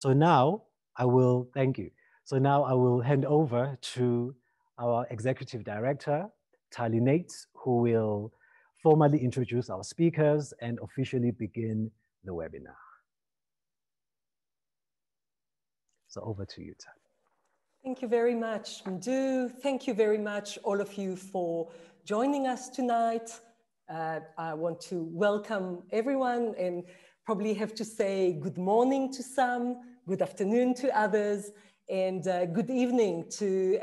So now I will, thank you. So now I will hand over to our Executive Director, Tali Nates, who will formally introduce our speakers and officially begin the webinar. So over to you, Tali. Thank you very much, Mdu. Thank you very much, all of you, for joining us tonight. I want to welcome everyone and probably have to say good morning to some, good afternoon to others, and good evening to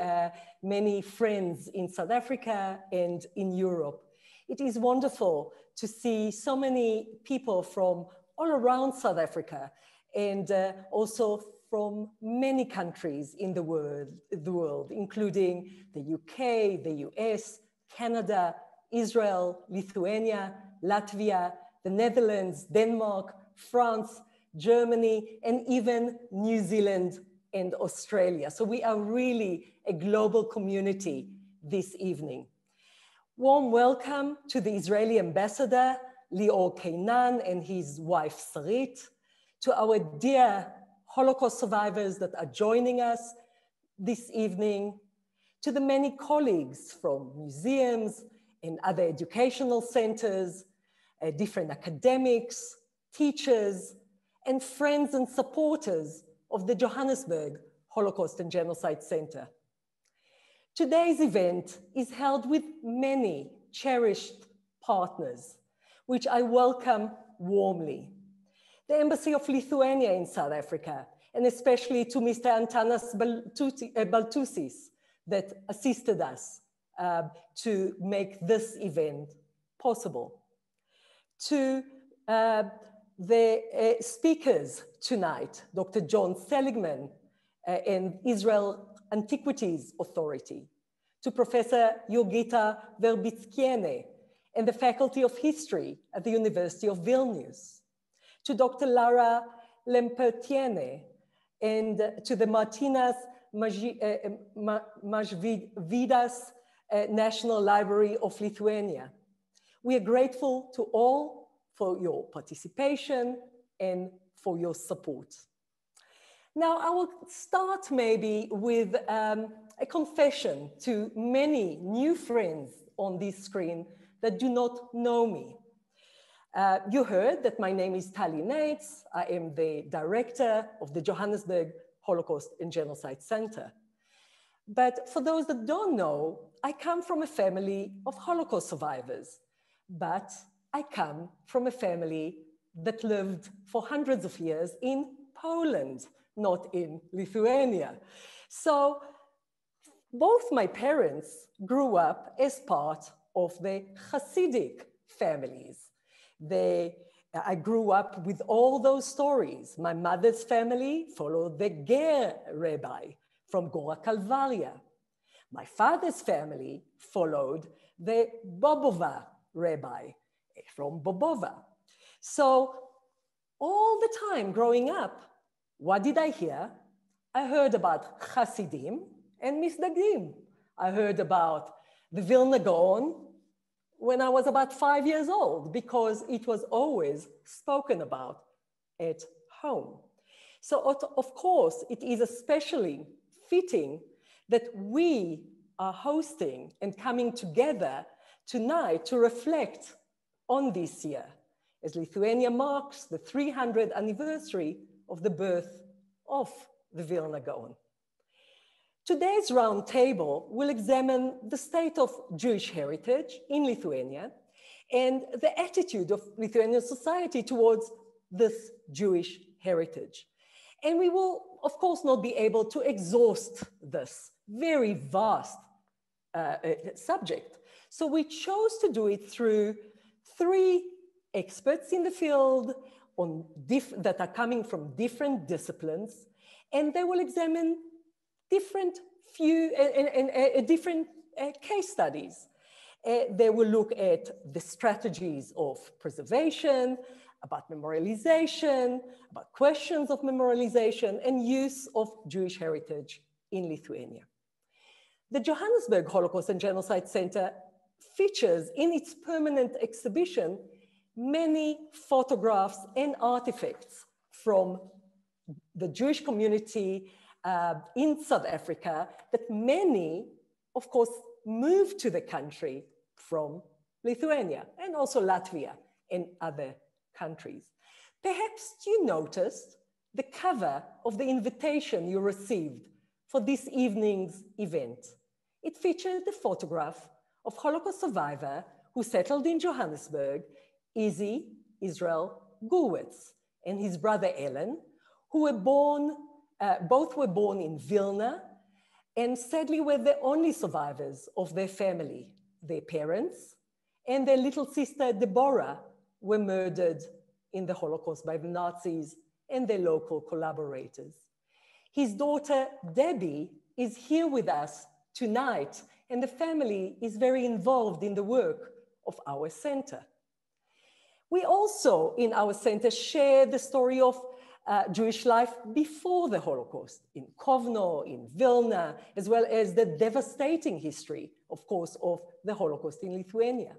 many friends in South Africa and in Europe. It is wonderful to see so many people from all around South Africa and also from many countries in the world, including the UK, the US, Canada, Israel, Lithuania, Latvia, the Netherlands, Denmark, France, Germany, and even New Zealand and Australia. So we are really a global community this evening. Warm welcome to the Israeli ambassador, Lior Kainan, and his wife, Sarit, to our dear Holocaust survivors that are joining us this evening, to the many colleagues from museums and other educational centers, different academics, teachers, and friends and supporters of the Johannesburg Holocaust and Genocide Center. Today's event is held with many cherished partners, which I welcome warmly. The Embassy of Lithuania in South Africa, and especially to Mr. Antanas Baltusis that assisted us to make this event possible. To the speakers tonight, Dr. John Seligman and Israel Antiquities Authority, to Professor Jurgita Verbickienė and the Faculty of History at the University of Vilnius, to Dr. Lara Lempertiene and to the Martinas Mažvydas National Library of Lithuania. We are grateful to all for your participation and for your support. Now, I will start maybe with a confession to many new friends on this screen that do not know me. You heard that my name is Tali Nates. I am the director of the Johannesburg Holocaust and Genocide Center. But for those that don't know, I come from a family of Holocaust survivors, but I come from a family that lived for hundreds of years in Poland, not in Lithuania. So both my parents grew up as part of the Hasidic families. I grew up with all those stories. My mother's family followed the Ger rabbi from Gora Calvaria. My father's family followed the Bobova rabbi from Bobova. So all the time growing up, what did I hear? I heard about Hasidim and Misdagdim. I heard about the Vilna Gaon when I was about 5 years old, because it was always spoken about at home. So of course, it is especially fitting that we are hosting and coming together tonight to reflect on this year, as Lithuania marks the 300th anniversary of the birth of the Vilna Gaon. Today's roundtable will examine the state of Jewish heritage in Lithuania and the attitude of Lithuanian society towards this Jewish heritage. And we will, of course, not be able to exhaust this very vast subject. So we chose to do it through three experts in the field that are coming from different disciplines, and they will examine different case studies. They will look at the strategies of preservation, about memorialization, about questions of memorialization and use of Jewish heritage in Lithuania. The Johannesburg Holocaust and Genocide Center features in its permanent exhibition many photographs and artifacts from the Jewish community in South Africa, that many, of course, moved to the country from Lithuania and also Latvia and other countries. Perhaps you noticed the cover of the invitation you received for this evening's event. It featured the photograph of Holocaust survivor who settled in Johannesburg, Izzy Israel Gurwitz, and his brother Ellen, who were born, both were born in Vilna, and sadly were the only survivors of their family. Their parents and their little sister Deborah were murdered in the Holocaust by the Nazis and their local collaborators. His daughter Debbie is here with us tonight, and the family is very involved in the work of our center. We also, in our center, share the story of Jewish life before the Holocaust in Kovno, in Vilna, as well as the devastating history, of course, of the Holocaust in Lithuania.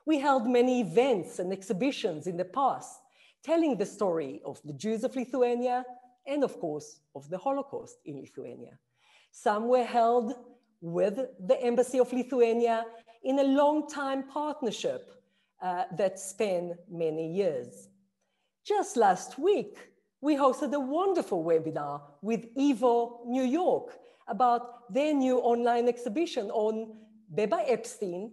We held many events and exhibitions in the past, telling the story of the Jews of Lithuania and, of course, of the Holocaust in Lithuania. Some were held with the Embassy of Lithuania in a long-time partnership that spanned many years. Just last week, we hosted a wonderful webinar with Evo New York about their new online exhibition on Beba Epstein,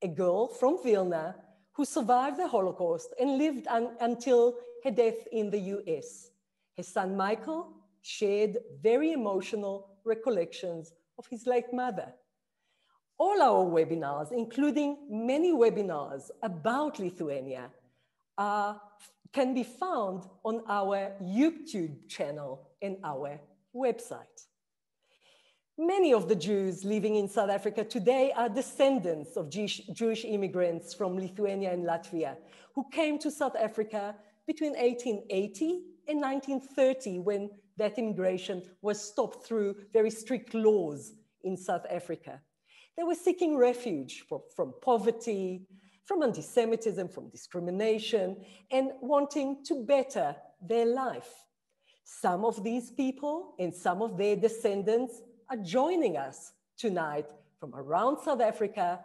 a girl from Vilna who survived the Holocaust and lived until her death in the US. Her son Michael shared very emotional recollections of his late mother. All our webinars, including many webinars about Lithuania, can be found on our YouTube channel and our website. Many of the Jews living in South Africa today are descendants of Jewish immigrants from Lithuania and Latvia who came to South Africa between 1880 and 1930, when that immigration was stopped through very strict laws in South Africa. They were seeking refuge from poverty, from anti-Semitism, from discrimination, and wanting to better their life. Some of these people and some of their descendants are joining us tonight from around South Africa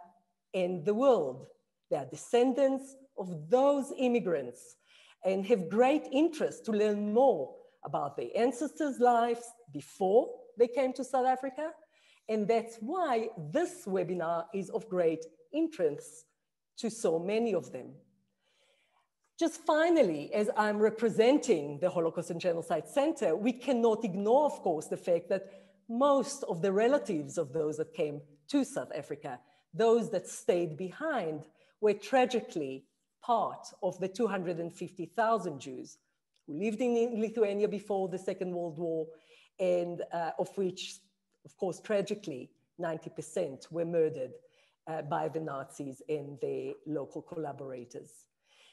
and the world. They are descendants of those immigrants and have great interest to learn more about their ancestors' lives before they came to South Africa. And that's why this webinar is of great interest to so many of them. Just finally, as I'm representing the Holocaust and Genocide Center, we cannot ignore, of course, the fact that most of the relatives of those that came to South Africa, those that stayed behind, were tragically part of the 250,000 Jews who lived in Lithuania before the Second World War, and of which, of course, tragically, 90% were murdered by the Nazis and their local collaborators.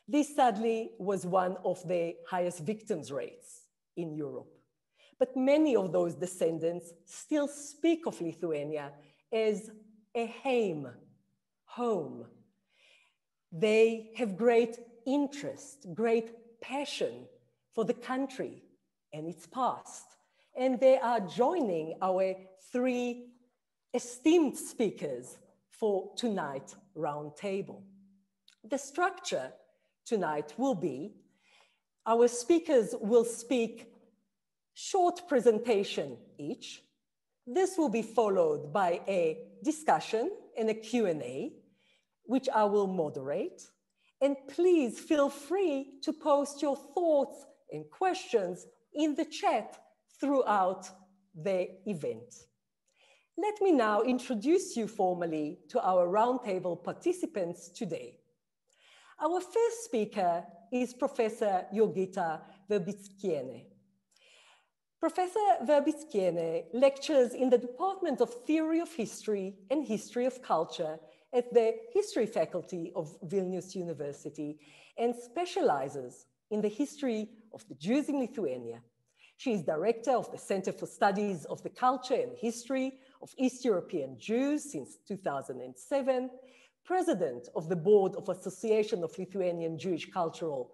This, sadly, was one of the highest victims rates in Europe. But many of those descendants still speak of Lithuania as a home. They have great interest, great passion for the country and its past. And they are joining our three esteemed speakers for tonight's roundtable. The structure tonight will be, our speakers will speak short presentation each. This will be followed by a discussion and a Q&A, which I will moderate. And please feel free to post your thoughts and questions in the chat throughout the event. Let me now introduce you formally to our roundtable participants today. Our first speaker is Professor Jurgita Verbickienė. Professor Verbickienė lectures in the Department of Theory of History and History of Culture at the History Faculty of Vilnius University and specializes in the history of the Jews in Lithuania. She is director of the Center for Studies of the Culture and History of East European Jews since 2007, president of the Board of Association of Lithuanian Jewish Cultural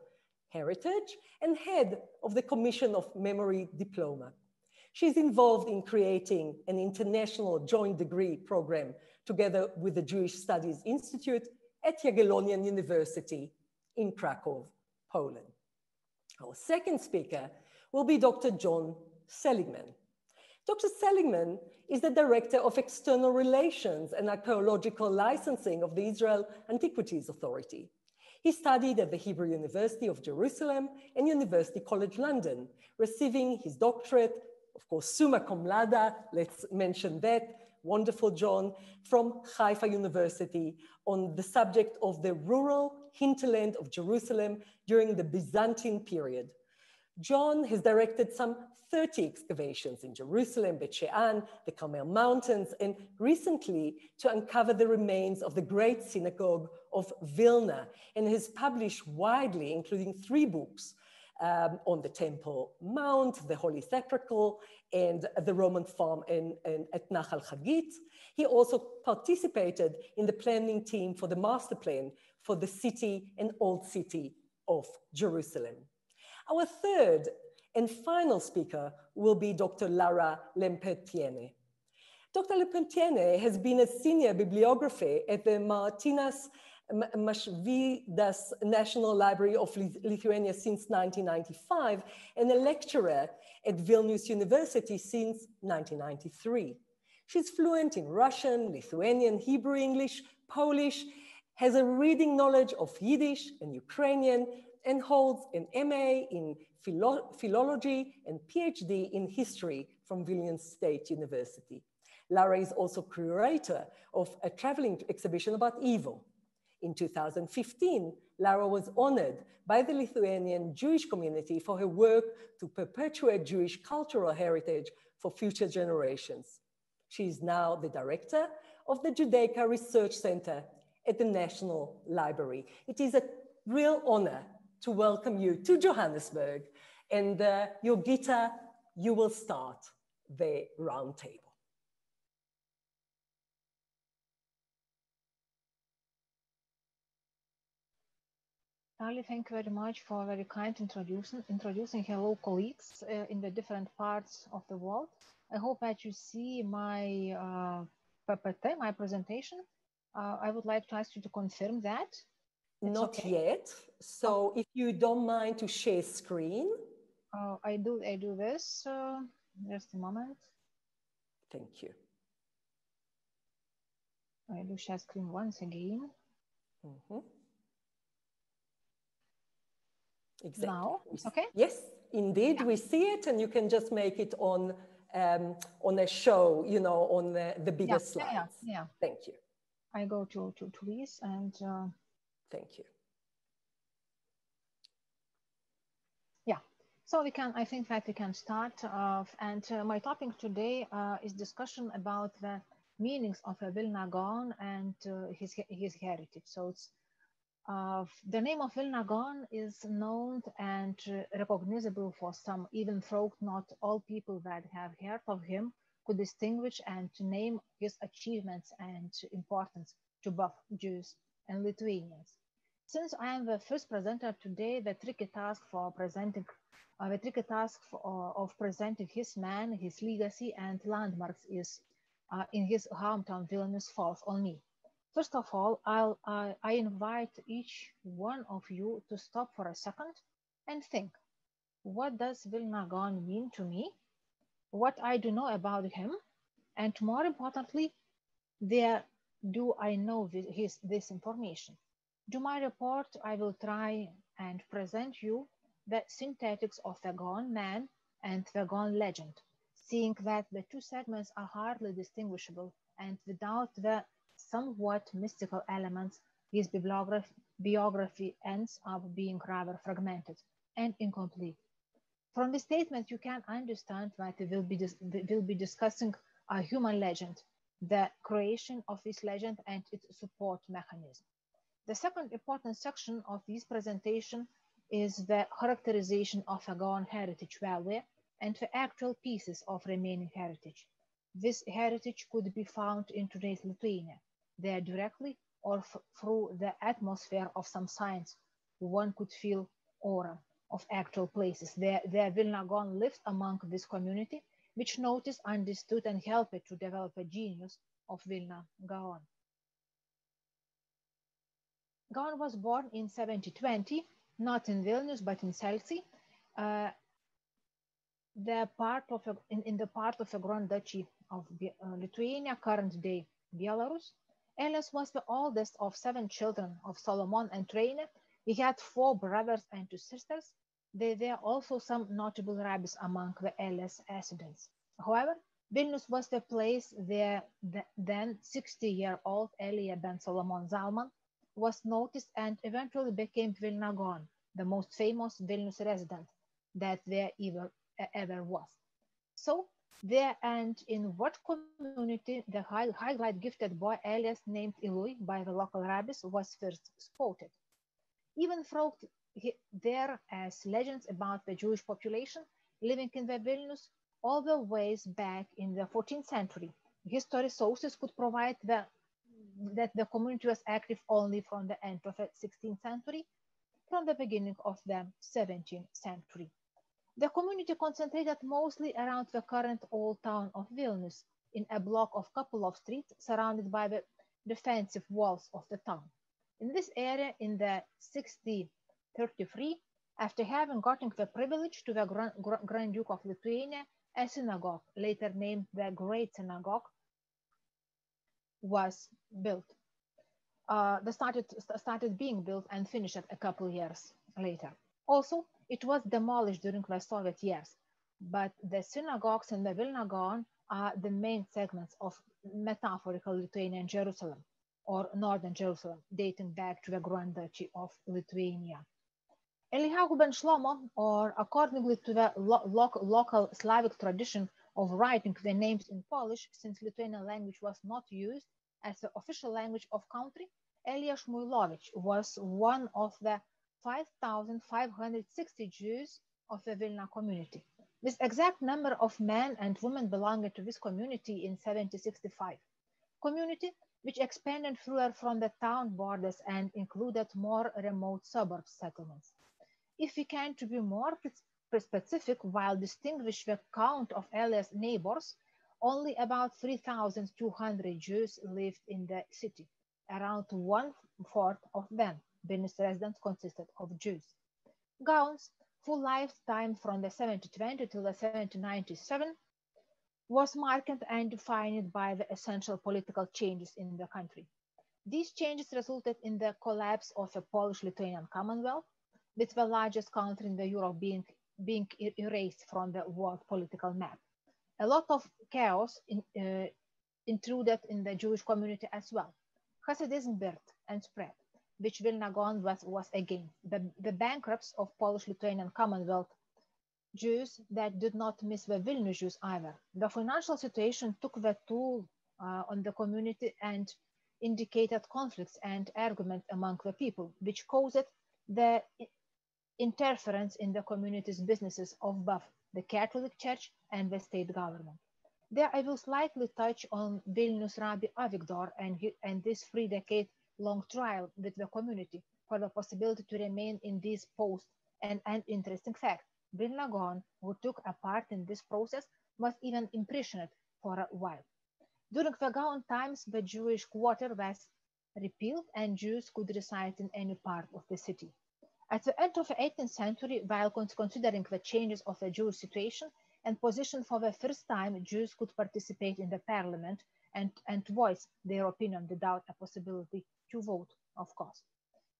Heritage and head of the Commission of Memory Diploma. She's involved in creating an international joint degree program together with the Jewish Studies Institute at Jagiellonian University in Krakow, Poland. Our second speaker will be Dr. John Seligman. Dr. Seligman is the Director of External Relations and Archaeological Licensing of the Israel Antiquities Authority. He studied at the Hebrew University of Jerusalem and University College London, receiving his doctorate, of course, summa cum laude, let's mention that, wonderful John, from Haifa University on the subject of the rural hinterland of Jerusalem during the Byzantine period. John has directed some 30 excavations in Jerusalem, Bet She'an, the Carmel Mountains, and recently to uncover the remains of the great synagogue of Vilna, and has published widely, including 3 books on the Temple Mount, the Holy Sepulchre, and the Roman farm at Nahal Hagit. He also participated in the planning team for the master plan for the city and old city of Jerusalem. Our third and final speaker will be Dr. Lara Lempertiene. Dr. Lempertiene has been a senior bibliographer at the Martynas Mažvydas National Library of Lithuania since 1995 and a lecturer at Vilnius University since 1993. She's fluent in Russian, Lithuanian, Hebrew, English, Polish, has a reading knowledge of Yiddish and Ukrainian, and holds an MA in philology and PhD in history from Vilnius State University. Lara is also curator of a traveling exhibition about evil. In 2015, Lara was honored by the Lithuanian Jewish community for her work to perpetuate Jewish cultural heritage for future generations. She is now the director of the Judaica Research Center at the National Library. It is a real honor to welcome you to Johannesburg. And Jurgita, you will start the roundtable. Ali, thank you very much for a very kind introducing hello colleagues in the different parts of the world. I hope that you see my PPT, my presentation. I would like to ask you to confirm that. Not yet. So if you don't mind to share screen. I do this. Just a moment. Thank you. I do share screen once again. Mm-hmm. Exactly. Now, okay? Yes, indeed, we see it, and you can just make it on a show, you know, on the bigger slides. Yeah. Thank you. I go to this and. Thank you. Yeah, so I think that we can start off. And my topic today is discussion about the meanings of a Vilna Gaon and his heritage. So it's the name of Vilna Gaon is known and recognizable for some, even though not all people that have heard of him could distinguish and to name his achievements and importance to both Jews and Lithuanians. Since I am the first presenter today, the tricky task of presenting his man, his legacy, and landmarks is in his hometown Vilnius falls on me. First of all, I invite each one of you to stop for a second and think, what does Vilna Gaon mean to me? What I do know about him? And more importantly, do I know this information? To my report, I will try and present you the synthetics of the Gaon man and the Gaon legend, seeing that the two segments are hardly distinguishable, and without the somewhat mystical elements, his biography ends up being rather fragmented and incomplete. From the statement, you can understand that we will be discussing a human legend, the creation of this legend and its support mechanism. The second important section of this presentation is the characterization of a Gaon heritage value and the actual pieces of remaining heritage. This heritage could be found in today's Lithuania, there directly or through the atmosphere of some signs one could feel aura of actual places. The Vilna Gaon lived among this community, which noticed, understood, and helped to develop a genius of Vilna Gaon. Gaon was born in 1720, not in Vilnius, but in Celsi, in the part of a Grand Duchy of Lithuania, current day Belarus. Elias was the oldest of 7 children of Solomon and Traine. He had 4 brothers and 2 sisters. There were also some notable rabbis among the Elias ascendants. However, Vilnius was the place where the then 60-year-old Elia ben Solomon Zalman was noticed and eventually became Vilna Gaon, the most famous Vilnius resident that there ever was. So, where and in what community the highlight gifted boy Elias named Ilui by the local rabbis was first spotted. Even though there as legends about the Jewish population living in the Vilnius all the ways back in the 14th century, history sources could provide that the community was active only from the end of the 16th century, from the beginning of the 17th century. The community concentrated mostly around the current old town of Vilnius, in a block of couple of streets surrounded by the defensive walls of the town. In this area, in the 1633, after having gotten the privilege to the Grand Duke of Lithuania, a synagogue, later named the Great Synagogue, was built. Started being built and finished a couple years later. Also, it was demolished during the Soviet years, but the synagogues in the Vilna Gaon are the main segments of metaphorical Lithuanian Jerusalem, or Northern Jerusalem, dating back to the Grand Duchy of Lithuania. Eliyahu ben Shlomo, or accordingly to the local Slavic tradition of writing the names in Polish, since Lithuanian language was not used as the official language of country, Elia Shmuilovich was one of the 5,560 Jews of the Vilna community. This exact number of men and women belonging to this community in 1765. Community which expanded further from the town borders and included more remote suburb settlements. If we can to be more specific, while distinguish the count of Elias' neighbors, only about 3,200 Jews lived in the city. Around 1/4 of them, Vilnius residents, consisted of Jews. Gaon's full lifetime from the 1720 till the 1797 was marked and defined by the essential political changes in the country. These changes resulted in the collapse of a Polish-Lithuanian Commonwealth, with the largest country in the Europe being erased from the world political map. A lot of chaos intruded in the Jewish community as well. Hasidism birthed and spread, which Vilna Gaon was against. The bankrupts of Polish-Lithuanian Commonwealth Jews that did not miss the Vilnius Jews either. The financial situation took the toll on the community and indicated conflicts and arguments among the people, which caused the interference in the community's businesses of both the Catholic Church and the state government. There I will slightly touch on Vilnius Rabbi Avigdor and this 3-decade-long trial with the community for the possibility to remain in this post. And an interesting fact, Vilna Gaon, who took a part in this process, was even imprisoned for a while. During the Gaon times, the Jewish quarter was repealed and Jews could reside in any part of the city. At the end of the 18th century, while considering the changes of the Jewish situation and position, for the first time, Jews could participate in the parliament and voice their opinion without a possibility to vote, of course.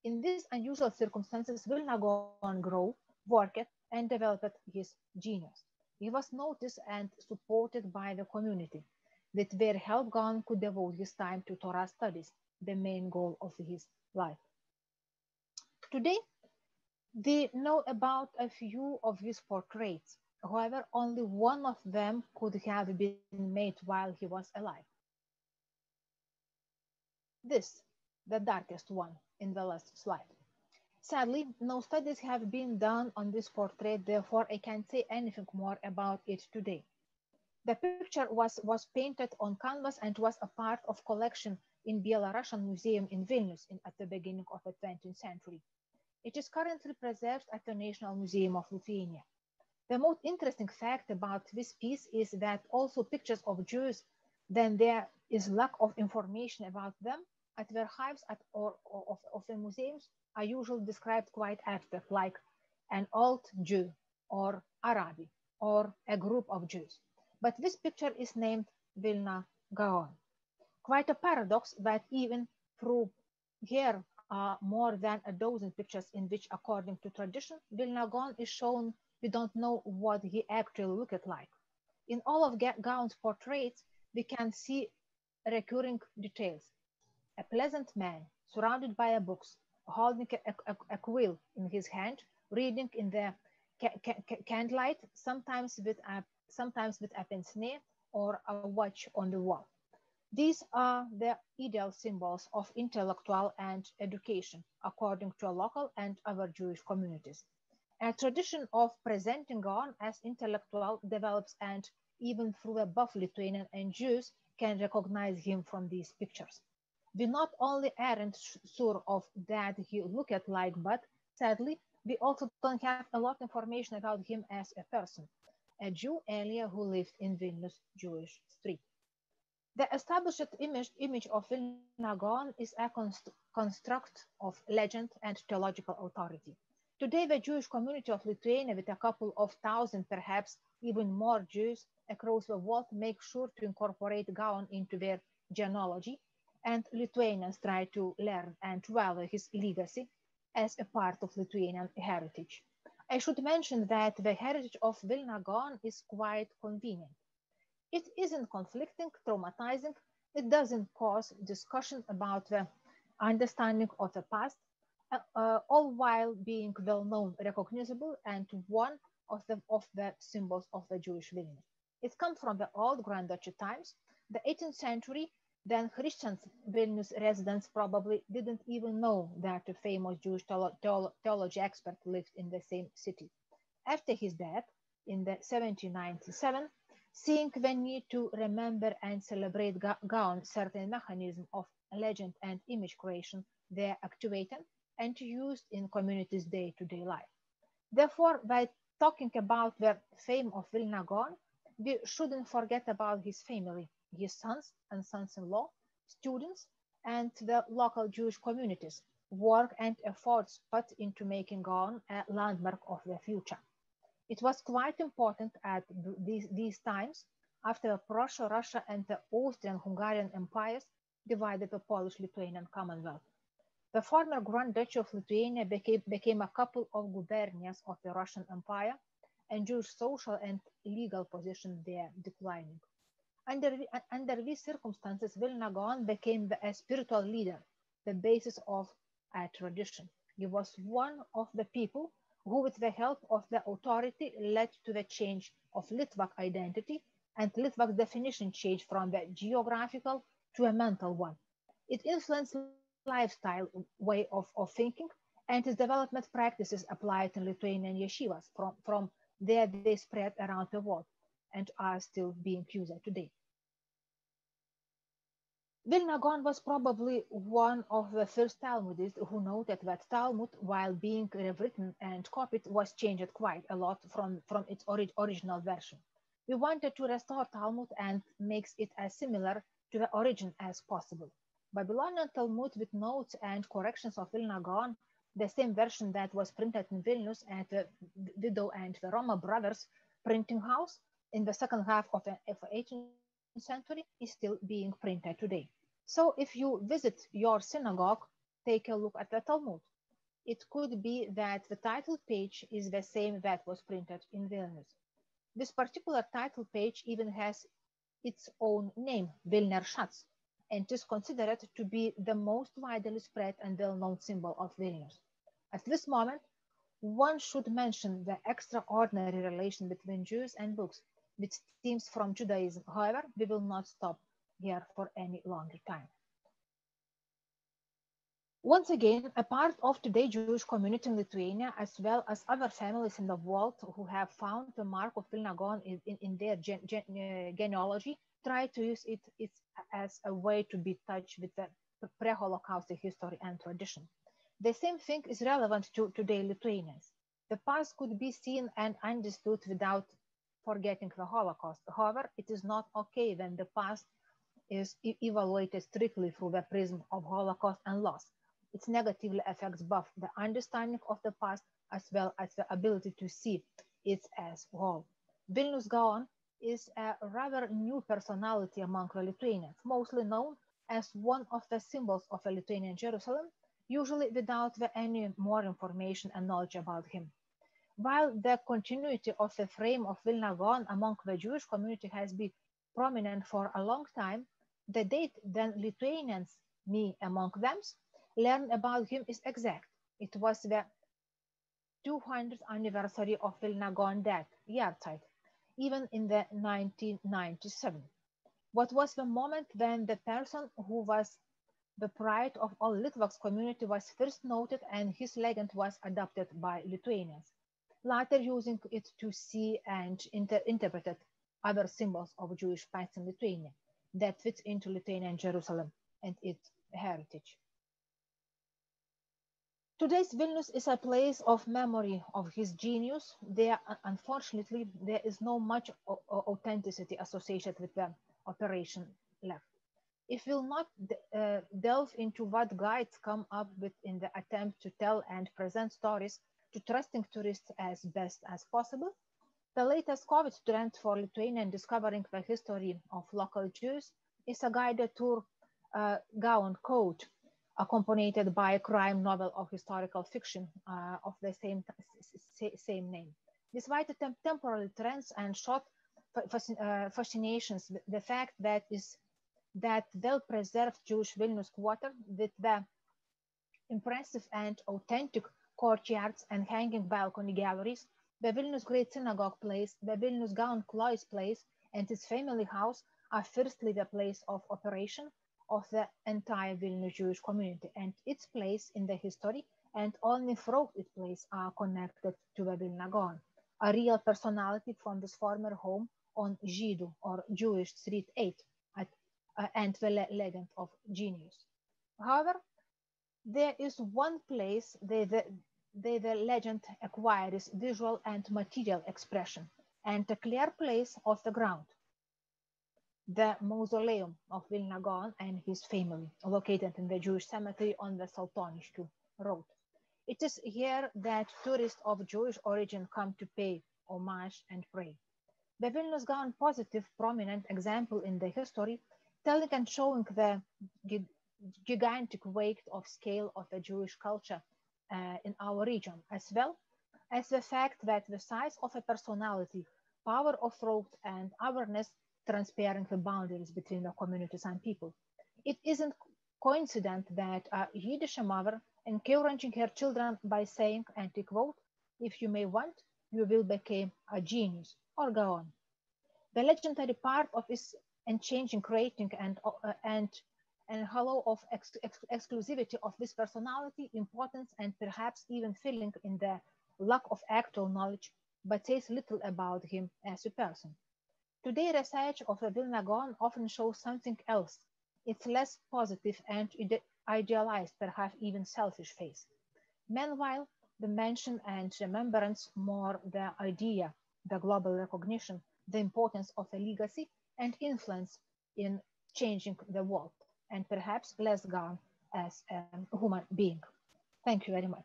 In these unusual circumstances, Vilna Gaon grew, worked, and developed his genius. He was noticed and supported by the community. With their help, Gaon could devote his time to Torah studies, the main goal of his life. Today, we know about a few of his portraits. However, only one of them could have been made while he was alive. This, the darkest one in the last slide. Sadly, no studies have been done on this portrait, therefore I can't say anything more about it today. The picture was painted on canvas and was a part of collection in Belarusian Museum in Vilnius at the beginning of the 20th century. It is currently preserved at the National Museum of Lithuania. The most interesting fact about this piece is that also pictures of Jews, then there is lack of information about them at the archives or of the museums, are usually described quite abstract, like an old Jew or Arabi or a group of Jews. But this picture is named Vilna Gaon. Quite a paradox that even through here are more than a dozen pictures in which, according to tradition, Vilna Gaon is shown. We don't know what he actually looked like. In all of Gaon's portraits, we can see recurring details. A pleasant man, surrounded by books, holding a quill in his hand, reading in the candlelight, sometimes with a pince-nez or a watch on the wall. These are the ideal symbols of intellectual and education, according to local and other Jewish communities. A tradition of presenting Gaon as intellectual develops, and even through both Lithuanian and Jews can recognize him from these pictures. We not only aren't sure of that he looked like, but sadly, we also don't have a lot of information about him as a person, a Jew alien who lived in Vilnius Jewish street. The established image of Vilna Gaon is a construct of legend and theological authority. Today, the Jewish community of Lithuania, with a couple of thousand, perhaps even more Jews across the world, make sure to incorporate Gaon into their genealogy, and Lithuanians try to learn and value his legacy as a part of Lithuanian heritage. I should mention that the heritage of Vilna Gaon is quite convenient. It isn't conflicting, traumatizing, it doesn't cause discussion about the understanding of the past, all while being well-known, recognizable, and one of the symbols of the Jewish Vilna. It comes from the old Grand Duchy times, the 18th century. Then Christian Vilnius residents probably didn't even know that a famous Jewish theology expert lived in the same city. After his death in 1797, seeing the need to remember and celebrate Gaon, certain mechanism of legend and image creation were activated and used in communities' day-to-day life. Therefore, by talking about the fame of Vilna Gaon, we shouldn't forget about his family, his sons and sons-in-law, students, and the local Jewish communities' work and efforts put into making Gaon a landmark of the future. It was quite important at these times, after Prussia, Russia, and the Austrian-Hungarian empires divided the Polish-Lithuanian Commonwealth. The former Grand Duchy of Lithuania became a couple of gubernias of the Russian Empire, and Jewish social and legal position there declining. Under these circumstances, Vilna Gaon became a spiritual leader, the basis of a tradition. He was one of the people who, with the help of the authority, led to the change of Litvak identity, and Litvak definition changed from the geographical to a mental one. It influenced lifestyle, way of thinking, and its development practices applied in Lithuanian yeshivas. From there, they spread around the world and are still being used today. Vilna Gaon was probably one of the first Talmudists who noted that Talmud, while being rewritten and copied, was changed quite a lot from its original version. We wanted to restore Talmud and makes it as similar to the origin as possible. Babylonian Talmud with notes and corrections of Vilna Gaon, the same version that was printed in Vilnius at the Vido and the Roma brothers printing house in the second half of the 18th century, is still being printed today. So if you visit your synagogue, take a look at the Talmud. It could be that the title page is the same that was printed in Vilnius. This particular title page even has its own name, Vilner Schatz, and is considered to be the most widely spread and well-known symbol of Vilnius. At this moment, one should mention the extraordinary relation between Jews and books, which stems from Judaism. However, we will not stop here for any longer time. Once again, a part of today's Jewish community in Lithuania, as well as other families in the world who have found the mark of Vilna Gaon in their genealogy, try to use it as a way to be in touch with the pre-Holocaust history and tradition. The same thing is relevant to today Lithuanians. The past could be seen and understood without forgetting the Holocaust. However, it is not okay when the past is evaluated strictly through the prism of Holocaust and loss. It negatively affects both the understanding of the past as well as the ability to see it as whole. Vilnius Gaon is a rather new personality among the Lithuanians, mostly known as one of the symbols of a Lithuanian Jerusalem, usually without any more information and knowledge about him. While the continuity of the frame of Vilna Gaon among the Jewish community has been prominent for a long time, the date when Lithuanians, me among them, learned about him is exact. It was the 200th anniversary of Vilna Gaon death, Jahrzeit, even in the 1997. What was the moment when the person who was the pride of all Litvaks community was first noted and his legend was adopted by Lithuanians, later using it to see and interpreted other symbols of Jewish past in Lithuania that fits into Lithuanian Jerusalem and its heritage. Today's Vilnius is a place of memory of his genius. There, unfortunately, there is no much authenticity associated with the operation left. If we'll not delve into what guides come up with in the attempt to tell and present stories to trusting tourists as best as possible, the latest COVID trend for Lithuanian discovering the history of local Jews is a guided tour Gaon Code, accompanied by a crime novel of historical fiction of the same name. Despite the temporary trends and short fascinations, the fact that well-preserved Jewish Vilnius quarter with the impressive and authentic courtyards and hanging balcony galleries, the Vilnius Great Synagogue Place, the Vilnius Gaon Klois Place, and its family house are firstly the place of operation of the entire Vilnius Jewish community, and its place in the history and only through its place are connected to the Vilna Gaon, a real personality from this former home on Žydų or Jewish Street 8 and the legend of genius. However, there is one place the legend acquires visual and material expression and a clear place of the ground. The mausoleum of Vilna Gaon and his family, located in the Jewish cemetery on the Saltoniškių road. It is here that tourists of Jewish origin come to pay homage and pray. The Vilnius Gaon positive prominent example in the history, telling and showing the gigantic weight of scale of the Jewish culture in our region, as well as the fact that the size of a personality, power of thought and awareness transparent the boundaries between the communities and people. It isn't coincident that a Yiddish mother encouraging her children by saying, and I quote, "If you may want, you will become a genius," or go on. The legendary part of his unchanging rating and halo of exclusivity of this personality, importance, and perhaps even feeling in the lack of actual knowledge, but says little about him as a person. Today, research of the Vilna Gaon often shows something else. It's less positive and idealized, perhaps even selfish face. Meanwhile, the mention and remembrance more the idea, the global recognition, the importance of a legacy and influence in changing the world, and perhaps less Gaon as a human being. Thank you very much.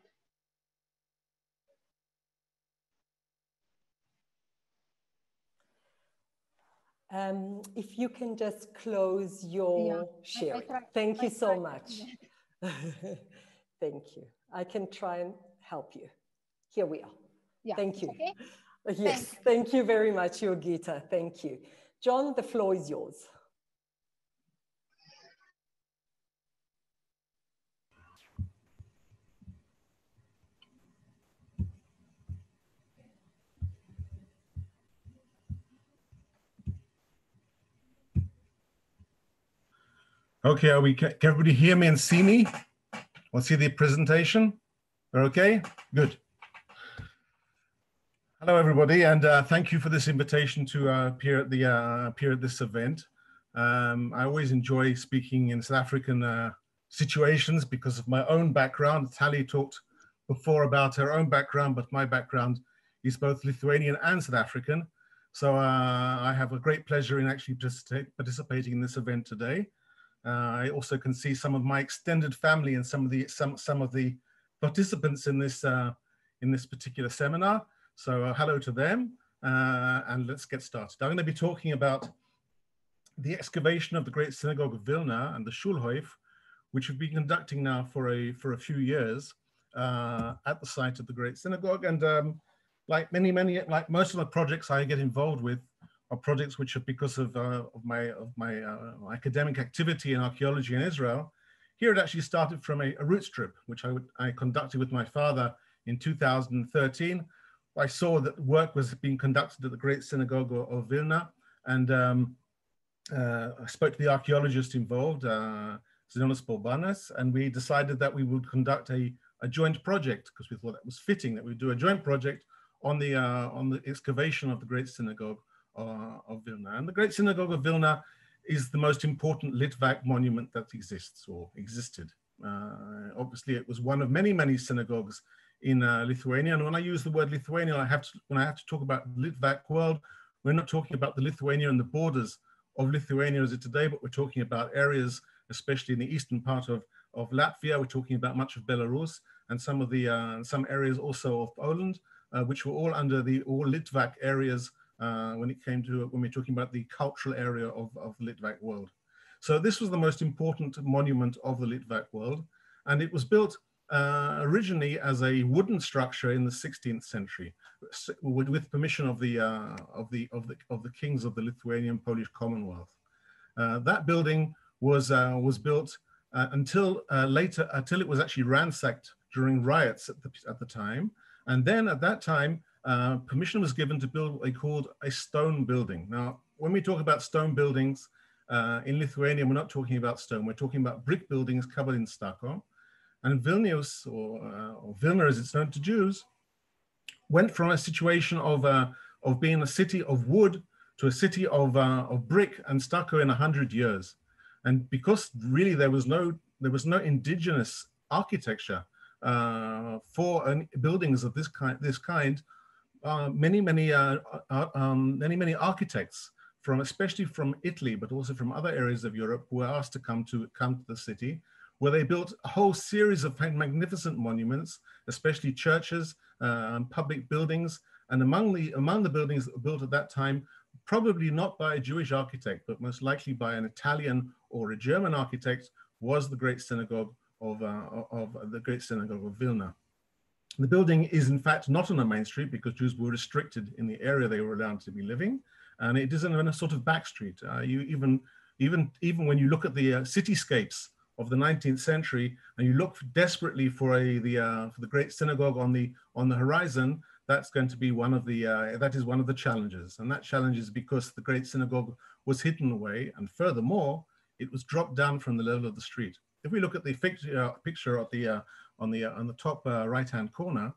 If you can just close your sharing. Thank you so much. Thank you. I can try and help you. Here we are. Yeah, thank you. Okay. Yes, thank you very much, Jurgita. Thank you. John, the floor is yours. Okay, can everybody hear me and see me? Or see the presentation? We're okay? Good. Hello, everybody, and thank you for this invitation to appear at this event. I always enjoy speaking in South African situations because of my own background. Tali talked before about her own background, but my background is both Lithuanian and South African. So I have a great pleasure in actually participating in this event today. I also can see some of my extended family and some of the participants in this particular seminar. So hello to them, and let's get started. I'm going to be talking about the excavation of the Great Synagogue of Vilna and the Schulhoff, which we've been conducting now for a few years at the site of the Great Synagogue. And like most of the projects I get involved with are projects which are because of my academic activity in archaeology in Israel. Here it actually started from a roots trip, which I conducted with my father in 2013. I saw that work was being conducted at the Great Synagogue of Vilna, and I spoke to the archaeologist involved, Zenonas Bolbanas, and we decided that we would conduct a joint project because we thought that was fitting, that we'd do a joint project on the excavation of the Great Synagogue of Vilna. And the Great Synagogue of Vilna is the most important Litvak monument that exists or existed. Obviously, it was one of many, many synagogues in Lithuania. And when I use the word Lithuania, when I have to talk about Litvak world, we're not talking about the Lithuania and the borders of Lithuania as it today, but we're talking about areas, especially in the eastern part of Latvia. We're talking about much of Belarus and some areas also of Poland, which were all under all Litvak areas when we're talking about the cultural area of the Litvak world. So this was the most important monument of the Litvak world, and it was built originally as a wooden structure in the 16th century, with permission of the kings of the Lithuanian Polish Commonwealth. That building was built until it was actually ransacked during riots at the time. And then at that time, permission was given to build what they called a stone building. Now, when we talk about stone buildings in Lithuania, we're not talking about stone, we're talking about brick buildings covered in stucco. And Vilnius, or Vilna as it's known to Jews, went from a situation of being a city of wood to a city of brick and stucco in 100 years. And because really there was no indigenous architecture for buildings of this kind, many architects especially from Italy, but also from other areas of Europe, were asked to come to the city, where they built a whole series of magnificent monuments, especially churches, public buildings, and among the buildings that were built at that time, probably not by a Jewish architect, but most likely by an Italian or a German architect, was the Great Synagogue of the Great Synagogue of Vilna. The building is in fact not on a main street because Jews were restricted in the area they were allowed to be living, and it isn't in a sort of back street. Even when you look at the cityscapes of the 19th century and you look desperately for the Great Synagogue on the horizon, that's going to be one of the challenges. And that challenge is because the Great Synagogue was hidden away, and furthermore, it was dropped down from the level of the street. If we look at the picture on the top right-hand corner,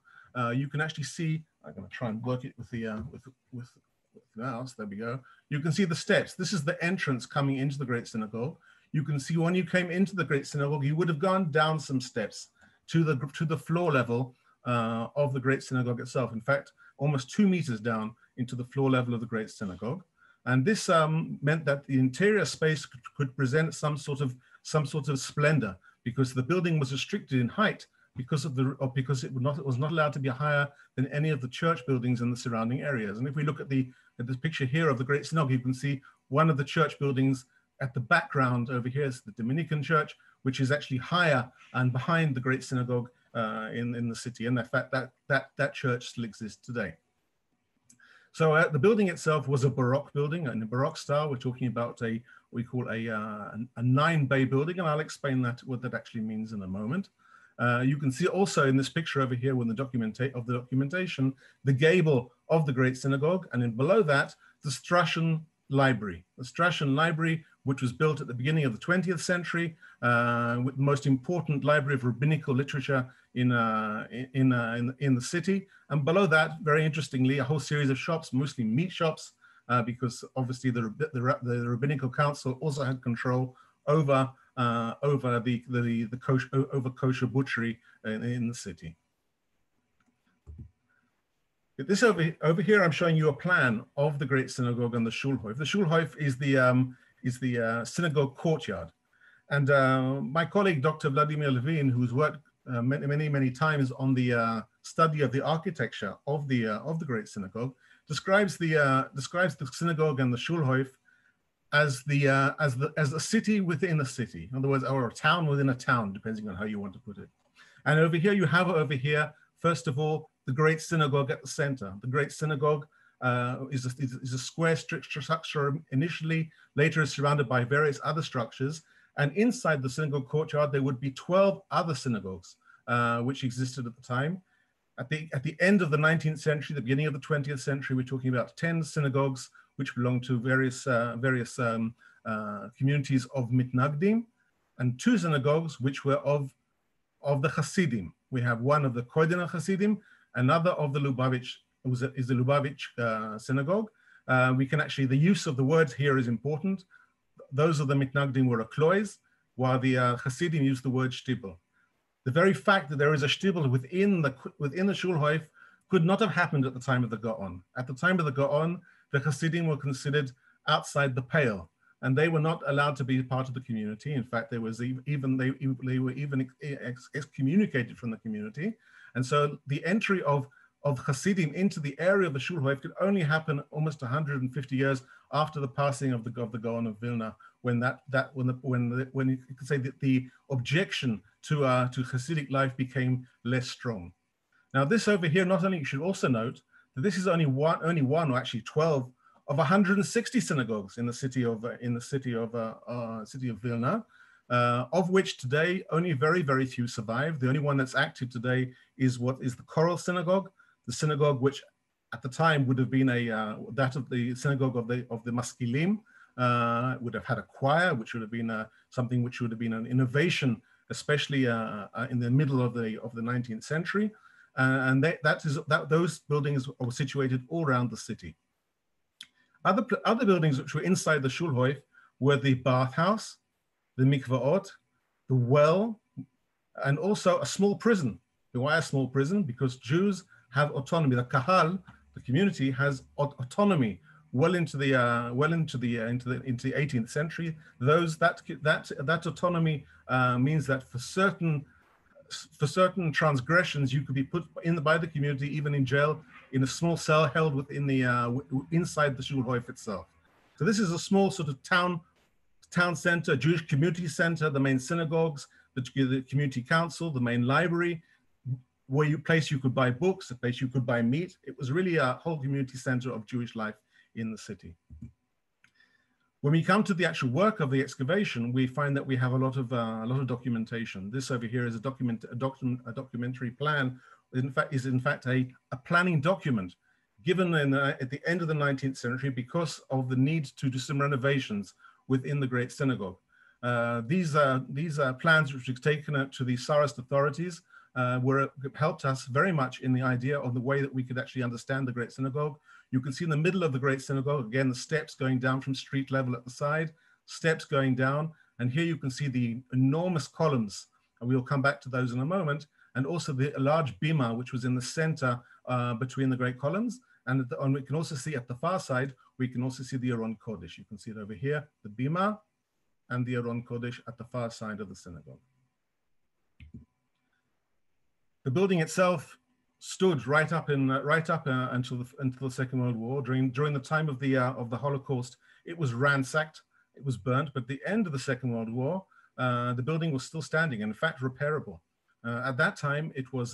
you can actually see. I'm going to try and work it with the mouse. There we go. You can see the steps. This is the entrance coming into the Great Synagogue. You can see when you came into the Great Synagogue, you would have gone down some steps to the floor level of the Great Synagogue itself. In fact, almost 2 meters down into the floor level of the Great Synagogue. And this meant that the interior space could present some sort of splendor, because the building was restricted in height because it was not allowed to be higher than any of the church buildings in the surrounding areas. And if we look at this picture here of the Great Synagogue, you can see one of the church buildings at the background over here is the Dominican Church, which is actually higher and behind the Great Synagogue in the city. And in fact, that church still exists today. So the building itself was a Baroque building, and in Baroque style, we're talking about what we call a 9-bay building, and I'll explain what that actually means in a moment. You can see also in this picture over here with the documentation, the gable of the Great Synagogue, and then below that, the Strachan Library. The Strachan Library, which was built at the beginning of the 20th century, with the most important library of rabbinical literature in the city. And below that, very interestingly, a whole series of shops, mostly meat shops, because obviously the Rabbinical Council also had control over over over kosher butchery in the city. This over here, I'm showing you a plan of the Great Synagogue and the Schulhoff. The Schulhoff is the synagogue courtyard. And my colleague, Dr. Vladimir Levin, who's worked many times on the study of the architecture of the Great Synagogue, describes the synagogue and the Schulhoff as a city within a city. In other words, or a town within a town, depending on how you want to put it. And over here, you have first of all, the Great Synagogue at the center. The Great Synagogue is a square structure initially, later is surrounded by various other structures. And inside the synagogue courtyard, there would be 12 other synagogues, which existed at the time. At the end of the 19th century, the beginning of the 20th century, we're talking about 10 synagogues, which belong to various communities of Mitnagdim, and 2 synagogues, which were of the Hasidim. We have one of the Koidina Hasidim, another of the Lubavitch, is the Lubavitch synagogue. We can actually, the use of the words here is important. Those of the Mitnagdim were a klois, while the Hasidim used the word shtibel. The very fact that there is a shtibel within the Schulhoff could not have happened at the time of the Gaon. At the time of the Gaon, the Hasidim were considered outside the pale, and they were not allowed to be part of the community. In fact, they were even excommunicated from the community. And so the entry of Hasidim into the area of the Schulhoff could only happen almost 150 years after the passing of the Gaon of Vilna, when you could say that the objection to Hasidic life became less strong. Now, this over here, not only, you should also note that this is only one, or actually 12 of 160 synagogues in the city of Vilna, of which today only very few survive. The only one that's active today is the Choral Synagogue, the synagogue which at the time would have been that of the synagogue of the Maskilim. Would have had a choir, which would have been something which would have been an innovation, especially in the middle of the 19th century. And those buildings were situated all around the city. Other buildings which were inside the Schulhoff were the bathhouse, the mikvaot, the well, and also a small prison. Why a small prison? Because Jews have autonomy. The kahal, the community, has autonomy well into the 18th century. That autonomy means that for certain transgressions, you could be put by the community, even in jail, in a small cell held within inside the Schulhoff itself. So this is a small sort of town center, Jewish community center, the main synagogues, the community council, the main library, place you could buy books, a place you could buy meat. It was really a whole community center of Jewish life in the city. When we come to the actual work of the excavation, we find that we have a lot of documentation. This over here is a documentary plan. Is in fact a planning document given at the end of the 19th century because of the need to do some renovations within the Great Synagogue. These plans which were taken to the Tsarist authorities helped us very much in the idea of the way that we could actually understand the Great Synagogue. You can see in the middle of the Great Synagogue, again, the steps going down from street level at the side, steps going down. And here you can see the enormous columns, and we'll come back to those in a moment, and also the large bima, which was in the center between the great columns. And we can also see at the far side, we can also see the Aron Kodesh. You can see it over here, the bima and the Aron Kodesh at the far side of the synagogue. The building itself stood right up until the Second World War. During the time of the Holocaust, it was ransacked, it was burnt. But at the end of the Second World War, the building was still standing, and in fact repairable. At that time, it was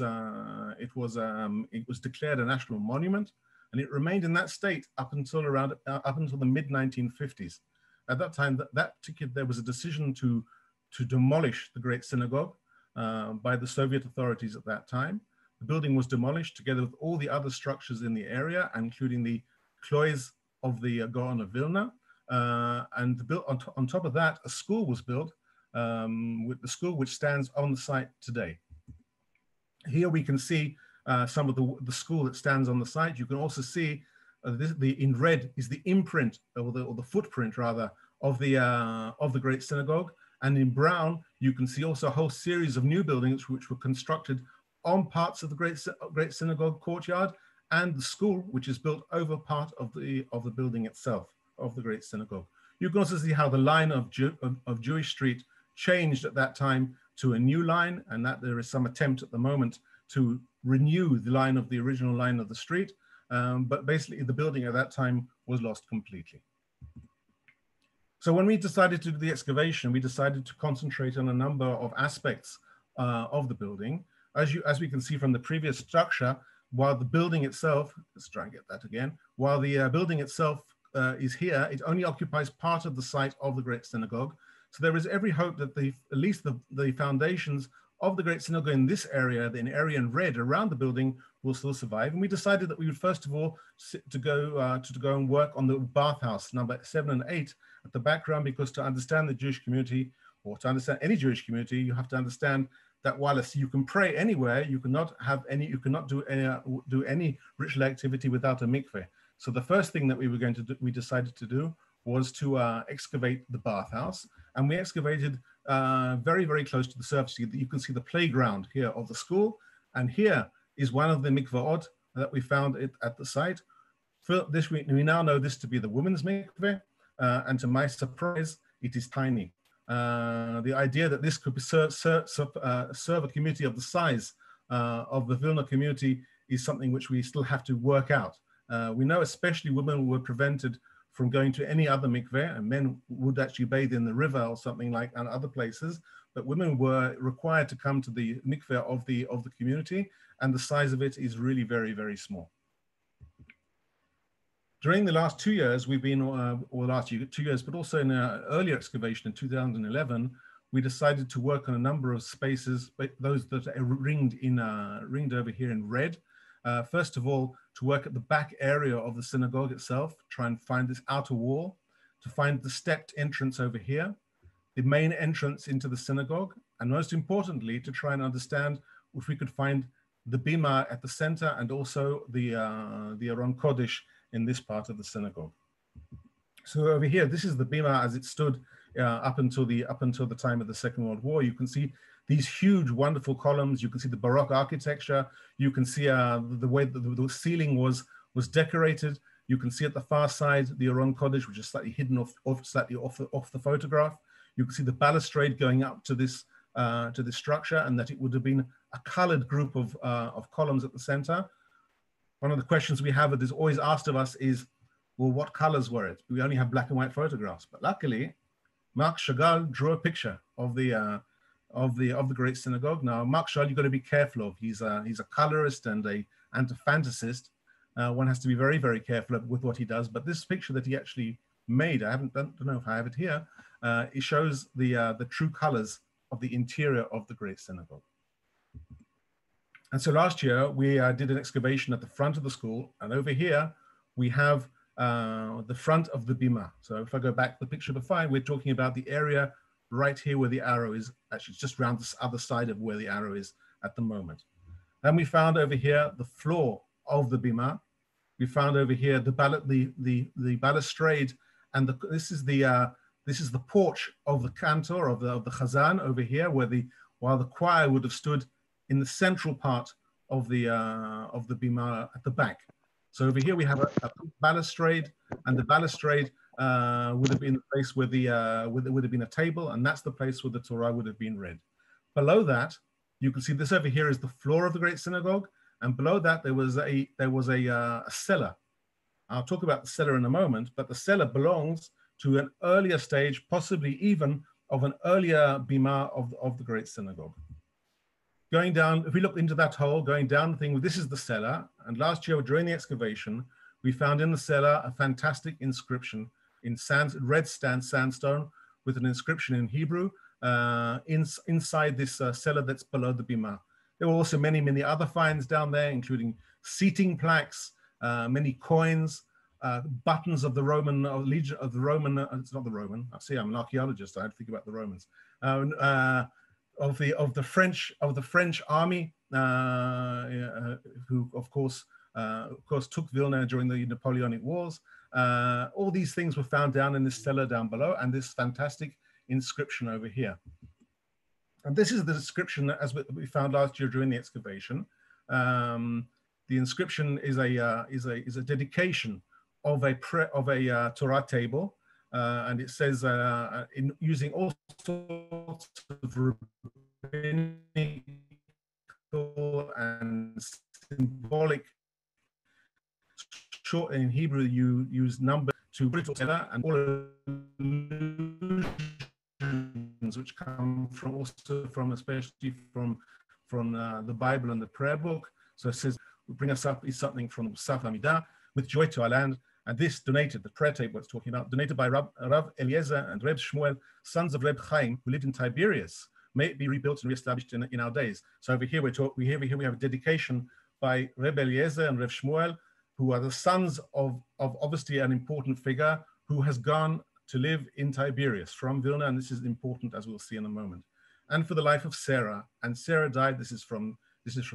declared a national monument, and it remained in that state up until the mid 1950s. At that time, there was a decision to demolish the Great Synagogue by the Soviet authorities at that time. The building was demolished together with all the other structures in the area, including the klois of the Gaon of Vilna. And on top of that, a school was built, with the school which stands on the site today. Here we can see some of the school that stands on the site. You can also see in red is the imprint, or the footprint rather, of the Great Synagogue. And in brown, you can see also a whole series of new buildings which were constructed on parts of the Great Synagogue Courtyard, and the school, which is built over part of the building itself, of the Great Synagogue. You can also see how the line of Jewish Street changed at that time to a new line, and that there is some attempt at the moment to renew the line of the original line of the street. But basically the building at that time was lost completely. So when we decided to do the excavation, we decided to concentrate on a number of aspects of the building. As we can see from the previous structure, while the building itself, let's try and get that again, while the building itself is here, it only occupies part of the site of the Great Synagogue. So there is every hope that at least the foundations of the Great Synagogue in this area, the area in red around the building, will still survive. And we decided that we would first of all to go and work on the bathhouse number 7 and 8 at the background, because to understand the Jewish community, or to understand any Jewish community, you have to understand that while you can pray anywhere, you cannot do any ritual activity without a mikveh. So the first thing that we decided to do was to excavate the bathhouse, and we excavated very, very close to the surface. You can see the playground here of the school, and here is one of the mikvaot that we found at the site. For this, we now know this to be the women's mikveh, and to my surprise, it is tiny. The idea that this could serve a community of the size of the Vilna community is something which we still have to work out. We know especially women were prevented from going to any other mikveh, and men would actually bathe in the river or something like and other places, but women were required to come to the mikveh of the community, and the size of it is really very, very small. During the last 2 years, we've been, or last 2 years, but also in an earlier excavation in 2011, we decided to work on a number of spaces, those that are ringed over here in red. First of all, to work at the back area of the synagogue itself, try and find this outer wall, to find the stepped entrance over here, the main entrance into the synagogue, and most importantly, to try and understand if we could find the bima at the center, and also the Aron Kodesh in this part of the synagogue. So over here, this is the bima as it stood up until the time of the Second World War. You can see these huge, wonderful columns. You can see the Baroque architecture. You can see the way the ceiling was decorated. You can see at the far side the Aron Kodesh, which is slightly hidden off the photograph. You can see the balustrade going up to this structure, and that it would have been a colored group of columns at the center. One of the questions we have that is always asked of us is, well, what colors were it? We only have black and white photographs, but luckily, Marc Chagall drew a picture of the Great Synagogue. Now, Marc Chagall, you've got to be careful of. He's a colorist and a fantasist. One has to be very, very careful with what he does. But this picture that he actually made, I don't know if I have it here. It shows the true colors of the interior of the Great Synagogue. And so last year we did an excavation at the front of the school, and over here we have the front of the bima. So if I go back to the picture before, we're talking about the area right here where the arrow is. Actually, it's just around this other side of where the arrow is at the moment. Then we found over here the floor of the bima. We found over here the balustrade, and this is the porch of the cantor of the chazan over here, while the choir would have stood in the central part of the bima at the back. So over here we have a balustrade, and the balustrade would have been the place where would have been a table, and that's the place where the Torah would have been read. Below that, you can see this over here is the floor of the Great Synagogue, and below that there was a cellar. I'll talk about the cellar in a moment, but the cellar belongs to an earlier stage, possibly even of an earlier bima of the Great Synagogue. Going down, if we look into that hole, going down the thing, this is the cellar. And last year during the excavation, we found in the cellar a fantastic inscription in red sandstone with an inscription in Hebrew inside this cellar that's below the bima. There were also many, many other finds down there, including seating plaques, many coins, buttons of the Roman legion of the Roman. It's not the Roman. I see. I'm an archaeologist. I had to think about the Romans. Of the French army, who of course took Vilna during the Napoleonic Wars. All these things were found down in this cellar down below, and this fantastic inscription over here. And this is the description as we found last year during the excavation. The inscription is a dedication of a Torah table, and it says in using all sorts of rabbinical and symbolic. Short in Hebrew, you use numbers to put it together, and all allusions which come from especially from the Bible and the prayer book. So it says, "Bring us up is something from Saf Amidah with joy to our land." And this donated, the prayer table it's talking about, donated by Rav Eliezer and Reb Shmuel, sons of Reb Chaim, who lived in Tiberias. May it be rebuilt and reestablished in our days. So over here we have a dedication by Reb Eliezer and Reb Shmuel, who are the sons of obviously an important figure who has gone to live in Tiberias from Vilna, and this is important as we'll see in a moment. And for the life of Sarah, and Sarah died. This is from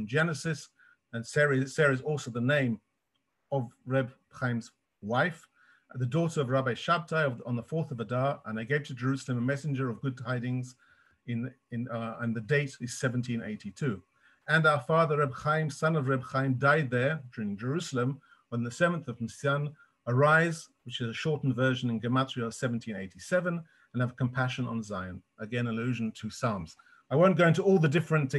Genesis, and Sarah is also the name of Reb Chaim's wife, the daughter of Rabbi Shabtai on the 4th of Adar, and I gave to Jerusalem a messenger of good tidings. And the date is 1782. And our father Reb Chaim, son of Reb Chaim, died there during Jerusalem on the 7th of Nisan. Arise, which is a shortened version in Gematria of 1787, and have compassion on Zion. Again, allusion to Psalms. I won't go into all the different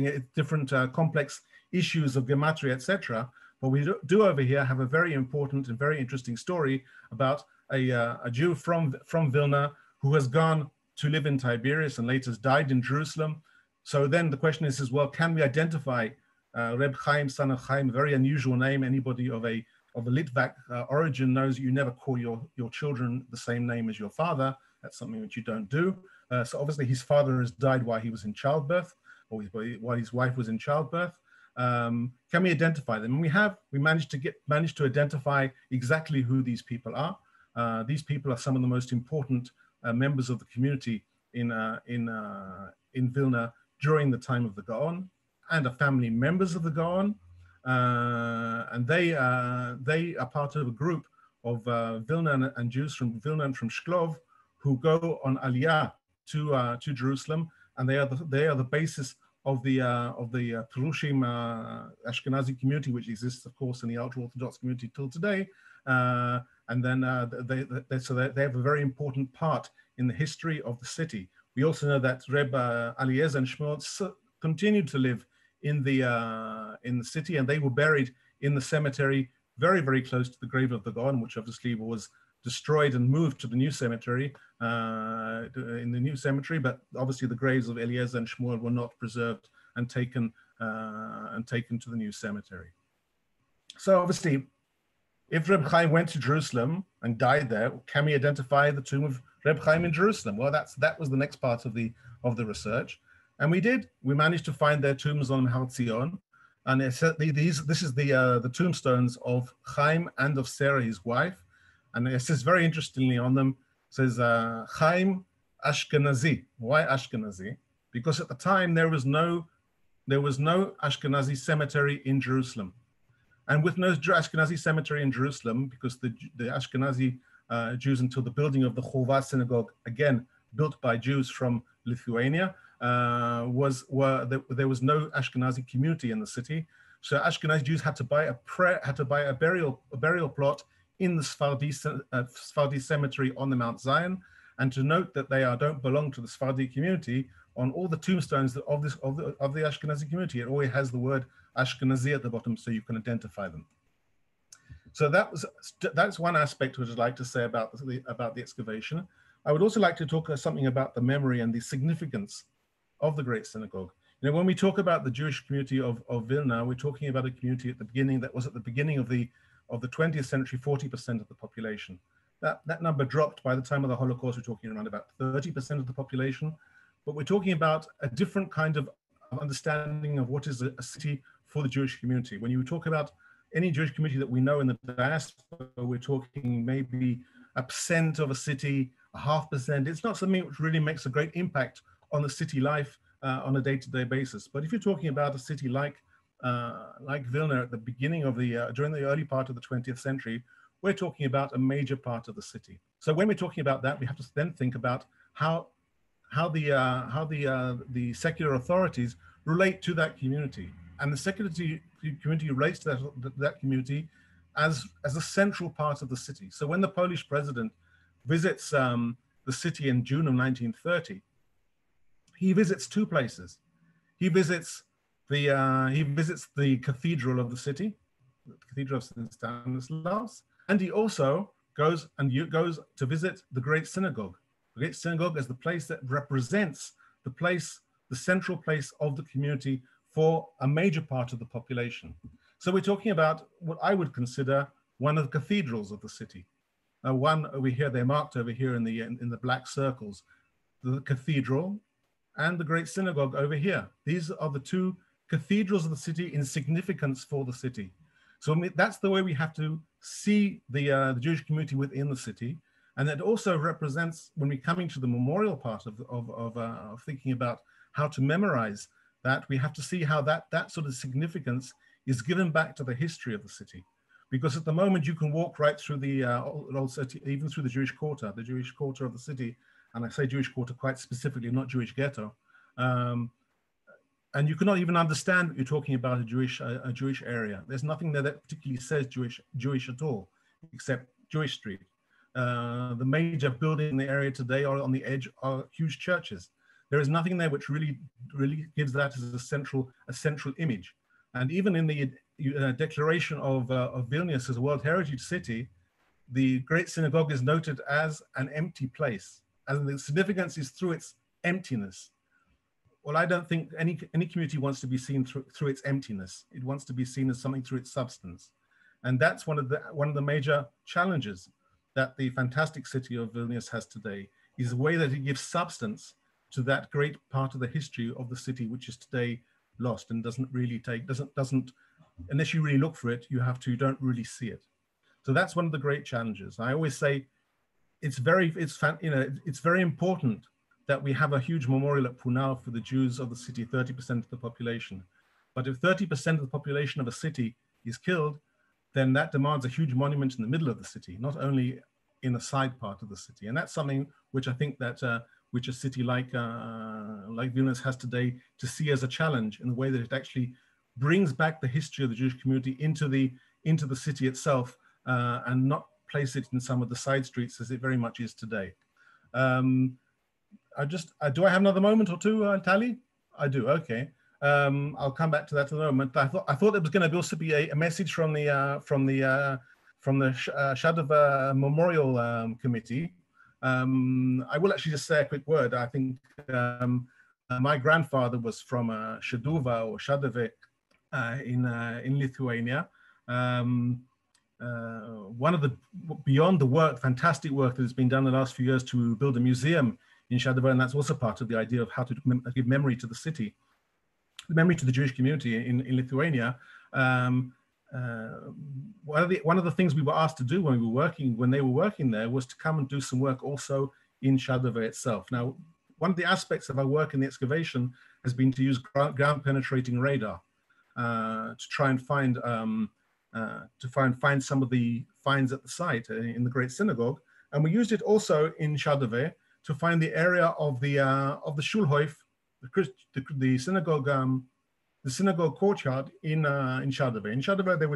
complex issues of Gematria, etc. But we do over here have a very important and very interesting story about a Jew from Vilna who has gone to live in Tiberias and later has died in Jerusalem. So then the question is well, can we identify Reb Chaim, son of Chaim, a very unusual name? Anybody of a Litvak origin knows you never call your children the same name as your father. That's something that you don't do. So obviously his father has died while he was in childbirth, or while his wife was in childbirth. Can we identify them? And we managed to identify exactly who these people are. These people are some of the most important members of the community in Vilna during the time of the Gaon, and are family members of the Gaon. And they are part of a group of Vilna and Jews from Vilna and from Shklov who go on Aliyah to Jerusalem, and they are the basis of the Perushim Ashkenazi community, which exists, of course, in the ultra-Orthodox community till today. And then they have a very important part in the history of the city. We also know that Reb Eliezer and Shmuel continued to live in the city, and they were buried in the cemetery very, very close to the grave of the Gaon, which obviously was destroyed and moved to the new cemetery, but obviously the graves of Eliezer and Shmuel were not preserved and taken to the new cemetery. So obviously, if Reb Chaim went to Jerusalem and died there, can we identify the tomb of Reb Chaim in Jerusalem? Well, that was the next part of the research. And we did. We managed to find their tombs on Har Zion, and this is the tombstones of Chaim and of Sarah, his wife. And it says very interestingly on them, it says Chaim Ashkenazi. Why Ashkenazi? Because at the time there was no Ashkenazi cemetery in Jerusalem, and with no Ashkenazi cemetery in Jerusalem, because the Ashkenazi Jews until the building of the Chovah synagogue, again built by Jews from Lithuania, there was no Ashkenazi community in the city. So Ashkenazi Jews had to buy a burial plot in the Sephardi cemetery on the Mount Zion, and to note that they don't belong to the Sephardi community. On all the tombstones of the Ashkenazi community, it always has the word Ashkenazi at the bottom, so you can identify them. So that's one aspect which I'd like to say about the excavation. I would also like to talk something about the memory and the significance of the Great Synagogue. You know, when we talk about the Jewish community of Vilna, we're talking about a community at the beginning that was at the beginning of the 20th century, 40% of the population. That number dropped by the time of the Holocaust. We're talking around about 30% of the population, but we're talking about a different kind of understanding of what is a city for the Jewish community. When you talk about any Jewish community that we know in the diaspora, we're talking maybe 1% of a city, 0.5%. It's not something which really makes a great impact on the city life on a day-to-day basis. But if you're talking about a city like Vilna at the beginning of during the early part of the 20th century, we're talking about a major part of the city. So when we're talking about that, we have to then think about how the secular authorities relate to that community, and the secular community relates to that community as a central part of the city. So when the Polish president visits the city in June of 1930, he visits two places. He visits the cathedral of the city, the Cathedral of St. Stanislaus, and he also goes to visit the Great Synagogue. The Great Synagogue is the place that represents the central place of the community for a major part of the population. So we're talking about what I would consider one of the cathedrals of the city. One over here, they're marked over here in the black circles, the cathedral and the Great Synagogue over here. These are the two cathedrals of the city in significance for the city. So that's the way we have to see the Jewish community within the city. And it also represents, when we're coming to the memorial part of thinking about how to memorize that, we have to see how that sort of significance is given back to the history of the city. Because at the moment you can walk right through the old city, even through the Jewish quarter of the city. And I say Jewish quarter quite specifically, not Jewish ghetto. And you cannot even understand what you're talking about a Jewish area. There's nothing there that particularly says Jewish at all, except Jewish Street. The major buildings in the area today are on the edge are huge churches. There is nothing there which really gives that as a central image. And even in the declaration of Vilnius as a World Heritage City, the Great Synagogue is noted as an empty place, and the significance is through its emptiness. Well, I don't think any community wants to be seen through its emptiness. It wants to be seen as something through its substance, and that's one of the major challenges that the fantastic city of Vilnius has today, is the way that it gives substance to that great part of the history of the city, which is today lost and doesn't unless you really look for it, you don't really see it. So that's one of the great challenges. I always say it's very important that we have a huge memorial at Punau for the Jews of the city, 30% of the population. But if 30% of the population of a city is killed, then that demands a huge monument in the middle of the city, not only in a side part of the city. And that's something which I think that which a city like Vilnius has today to see as a challenge, in the way that it actually brings back the history of the Jewish community into the city itself, and not place it in some of the side streets as it very much is today. Do I have another moment or two, Tali? I do, okay. I'll come back to that in a moment. I thought there was going to also be a message from the Shadova Memorial Committee. I will actually just say a quick word. I think my grandfather was from Shaduva or Shadove in Lithuania. One of the, beyond the work, fantastic work that has been done in the last few years to build a museum in Shaduva, and that's also part of the idea of how to give memory to the city, memory to the Jewish community in Lithuania. One of the things we were asked to do when they were working there, was to come and do some work also in Shaduva itself. Now, one of the aspects of our work in the excavation has been to use ground penetrating radar to try and find some of the finds at the site in the Great Synagogue, and we used it also in Shaduva to find the area of the Schulhoff, the synagogue courtyard in Shaduva. In Shaduva, there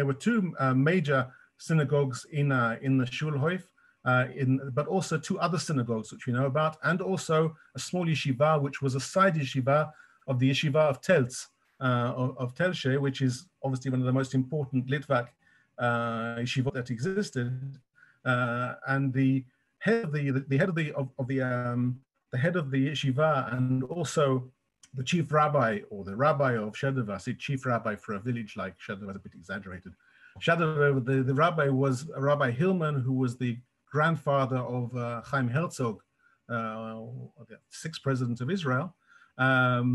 were two major synagogues in the Schulhoff, but also two other synagogues which we know about, and also a small yeshiva, which was a side yeshiva of the yeshiva of Telz, of Telshe, which is obviously one of the most important Litvak yeshiva that existed, and the head of the yeshiva, and also the chief rabbi, or the rabbi of Shaduva. I say chief rabbi for a village like Shaduva is a bit exaggerated. Shaduva, the rabbi was Rabbi Hillman, who was the grandfather of Chaim Herzog, the sixth president of Israel. Over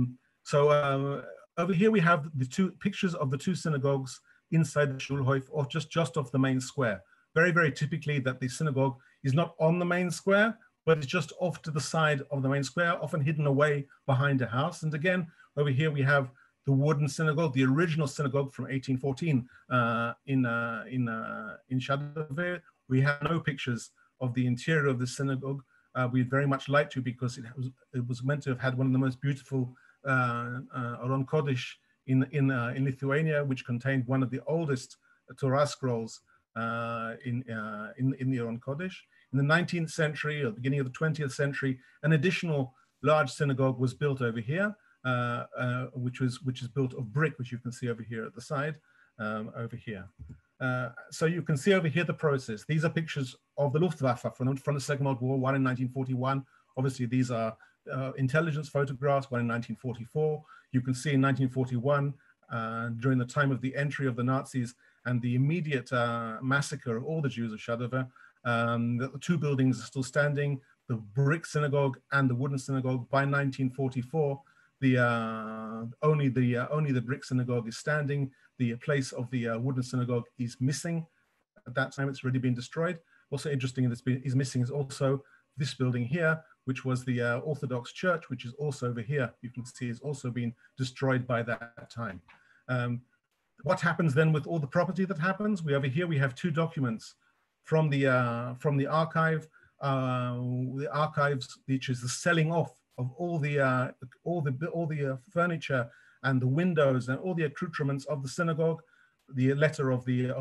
here we have the two pictures of the two synagogues inside the Schulhof, or just off the main square. Very, very typically that the synagogue is not on the main square, but it's just off to the side of the main square, often hidden away behind a house. And again, over here we have the wooden synagogue, the original synagogue from 1814 in Shaduva. We have no pictures of the interior of the synagogue. we'd very much like to, because it was meant to have had one of the most beautiful Aron Kodesh in Lithuania, which contained one of the oldest Torah scrolls in the Aron Kodesh. In the 19th century, or the beginning of the 20th century, an additional large synagogue was built over here, which is built of brick, which you can see over here at the side, over here. So you can see over here the process. These are pictures of the Luftwaffe from the Second World War, one in 1941. Obviously, these are intelligence photographs, one in 1944. You can see in 1941, during the time of the entry of the Nazis and the immediate massacre of all the Jews of Shadover, the two buildings are still standing, the brick synagogue and the wooden synagogue. By 1944, only the brick synagogue is standing. The place of the wooden synagogue is missing. At that time, it's already been destroyed. Also interesting that is missing is also this building here, which was the Orthodox Church, which is also over here. You can see it's also been destroyed by that time. What happens then with all the property that happens? Over here we have two documents from the archive, which is the selling off of all the furniture and the windows and all the accoutrements of the synagogue. The letter of the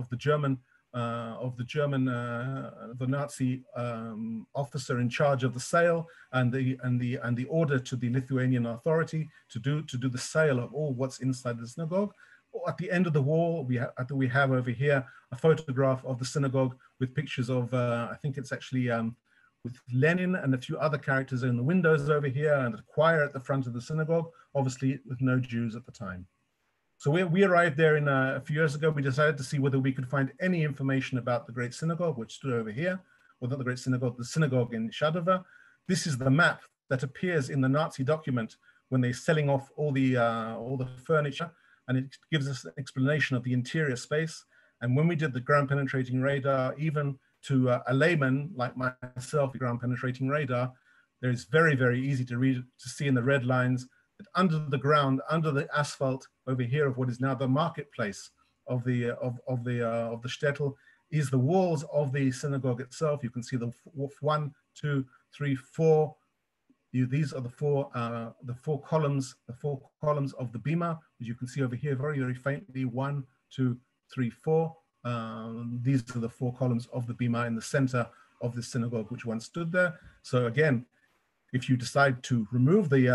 Nazi officer in charge of the sale, and the order to the Lithuanian authority to do the sale of all what's inside the synagogue. At the end of the war, we have over here a photograph of the synagogue with pictures of I think it's actually with Lenin and a few other characters in the windows over here, and a choir at the front of the synagogue, obviously with no Jews at the time. So we arrived there a few years ago. We decided to see whether we could find any information about the Great Synagogue, which stood over here, or not the Great Synagogue, the synagogue in Shadover. This is the map that appears in the Nazi document when they're selling off all the furniture, and it gives us an explanation of the interior space. And when we did the ground penetrating radar, even to a layman like myself, the ground penetrating radar, it's very, very easy to see in the red lines that under the ground, under the asphalt over here of what is now the marketplace of the shtetl, is the walls of the synagogue itself. You can see the 1, 2, 3, 4. These are the four columns of the bima, which you can see over here very, very faintly. 1, 2, 3, 4. These are the 4 columns of the bima in the center of the synagogue, which once stood there. So again, if you decide to remove the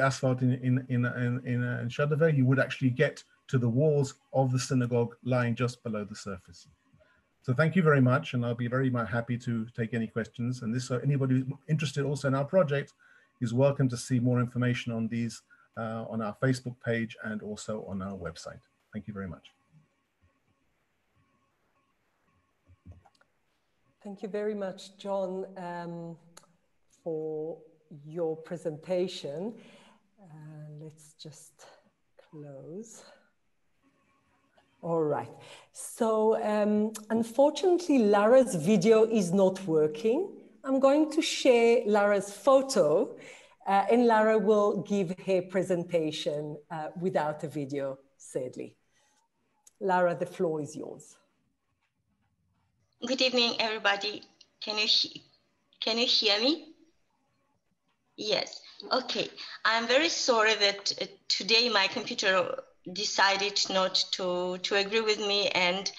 asphalt in Shadover, you would actually get to the walls of the synagogue lying just below the surface. So thank you very much, and I'll be very happy to take any questions. And anybody who's interested also in our project is welcome to see more information on these on our Facebook page and also on our website. Thank you very much. Thank you very much, John, for your presentation. Let's just close. All right. So unfortunately, Lara's video is not working. I'm going to share Lara's photo, and Lara will give her presentation without a video, sadly. Lara, the floor is yours. Good evening, everybody. Can you hear me? Yes. Okay. I'm very sorry that today my computer decided not to agree with me, and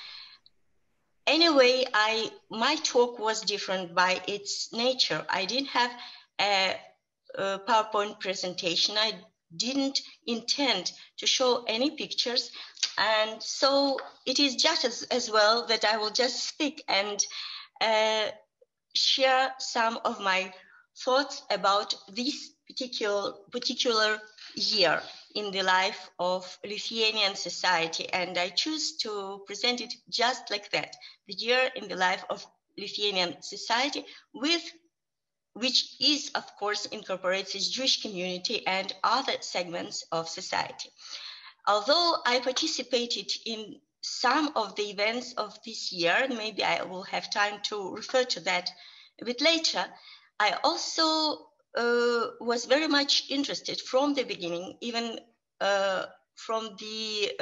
anyway, my talk was different by its nature. I didn't have a PowerPoint presentation. I didn't intend to show any pictures, and so it is just as well that I will just speak and share some of my thoughts about this particular year in the life of Lithuanian society, and I choose to present it just like that, the year in the life of Lithuanian society, which is, of course, incorporates its Jewish community and other segments of society. Although I participated in some of the events of this year, and maybe I will have time to refer to that a bit later, I also was very much interested from the beginning, even from the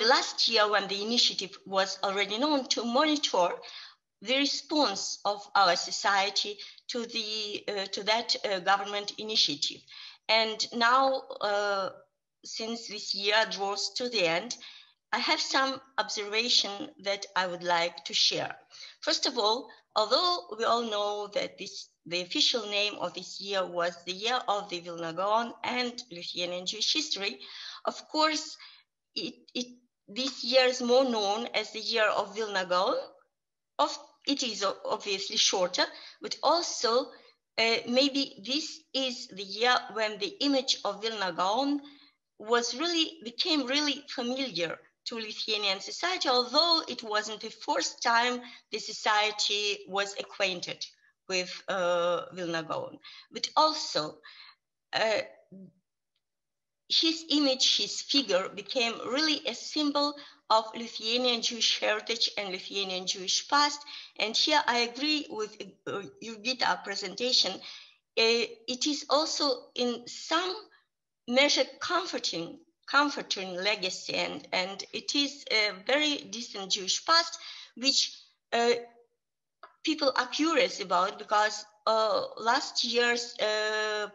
last year when the initiative was already known, to monitor the response of our society to that government initiative. And now, since this year draws to the end, I have some observation that I would like to share. First of all, although we all know that the official name of this year was the Year of the Vilna Gaon and Lithuanian Jewish History, of course, this year is more known as the Year of Vilna Gaon. It is obviously shorter, but also maybe this is the year when the image of Vilna Gaon became really familiar to Lithuanian society, although it wasn't the first time the society was acquainted with Vilna Gaon. But also, his image, his figure became really a symbol of Lithuanian Jewish heritage and Lithuanian Jewish past. And here I agree with Jurgita's presentation. It is also in some measure comforting legacy, and it is a very distant Jewish past, which people are curious about, because last year's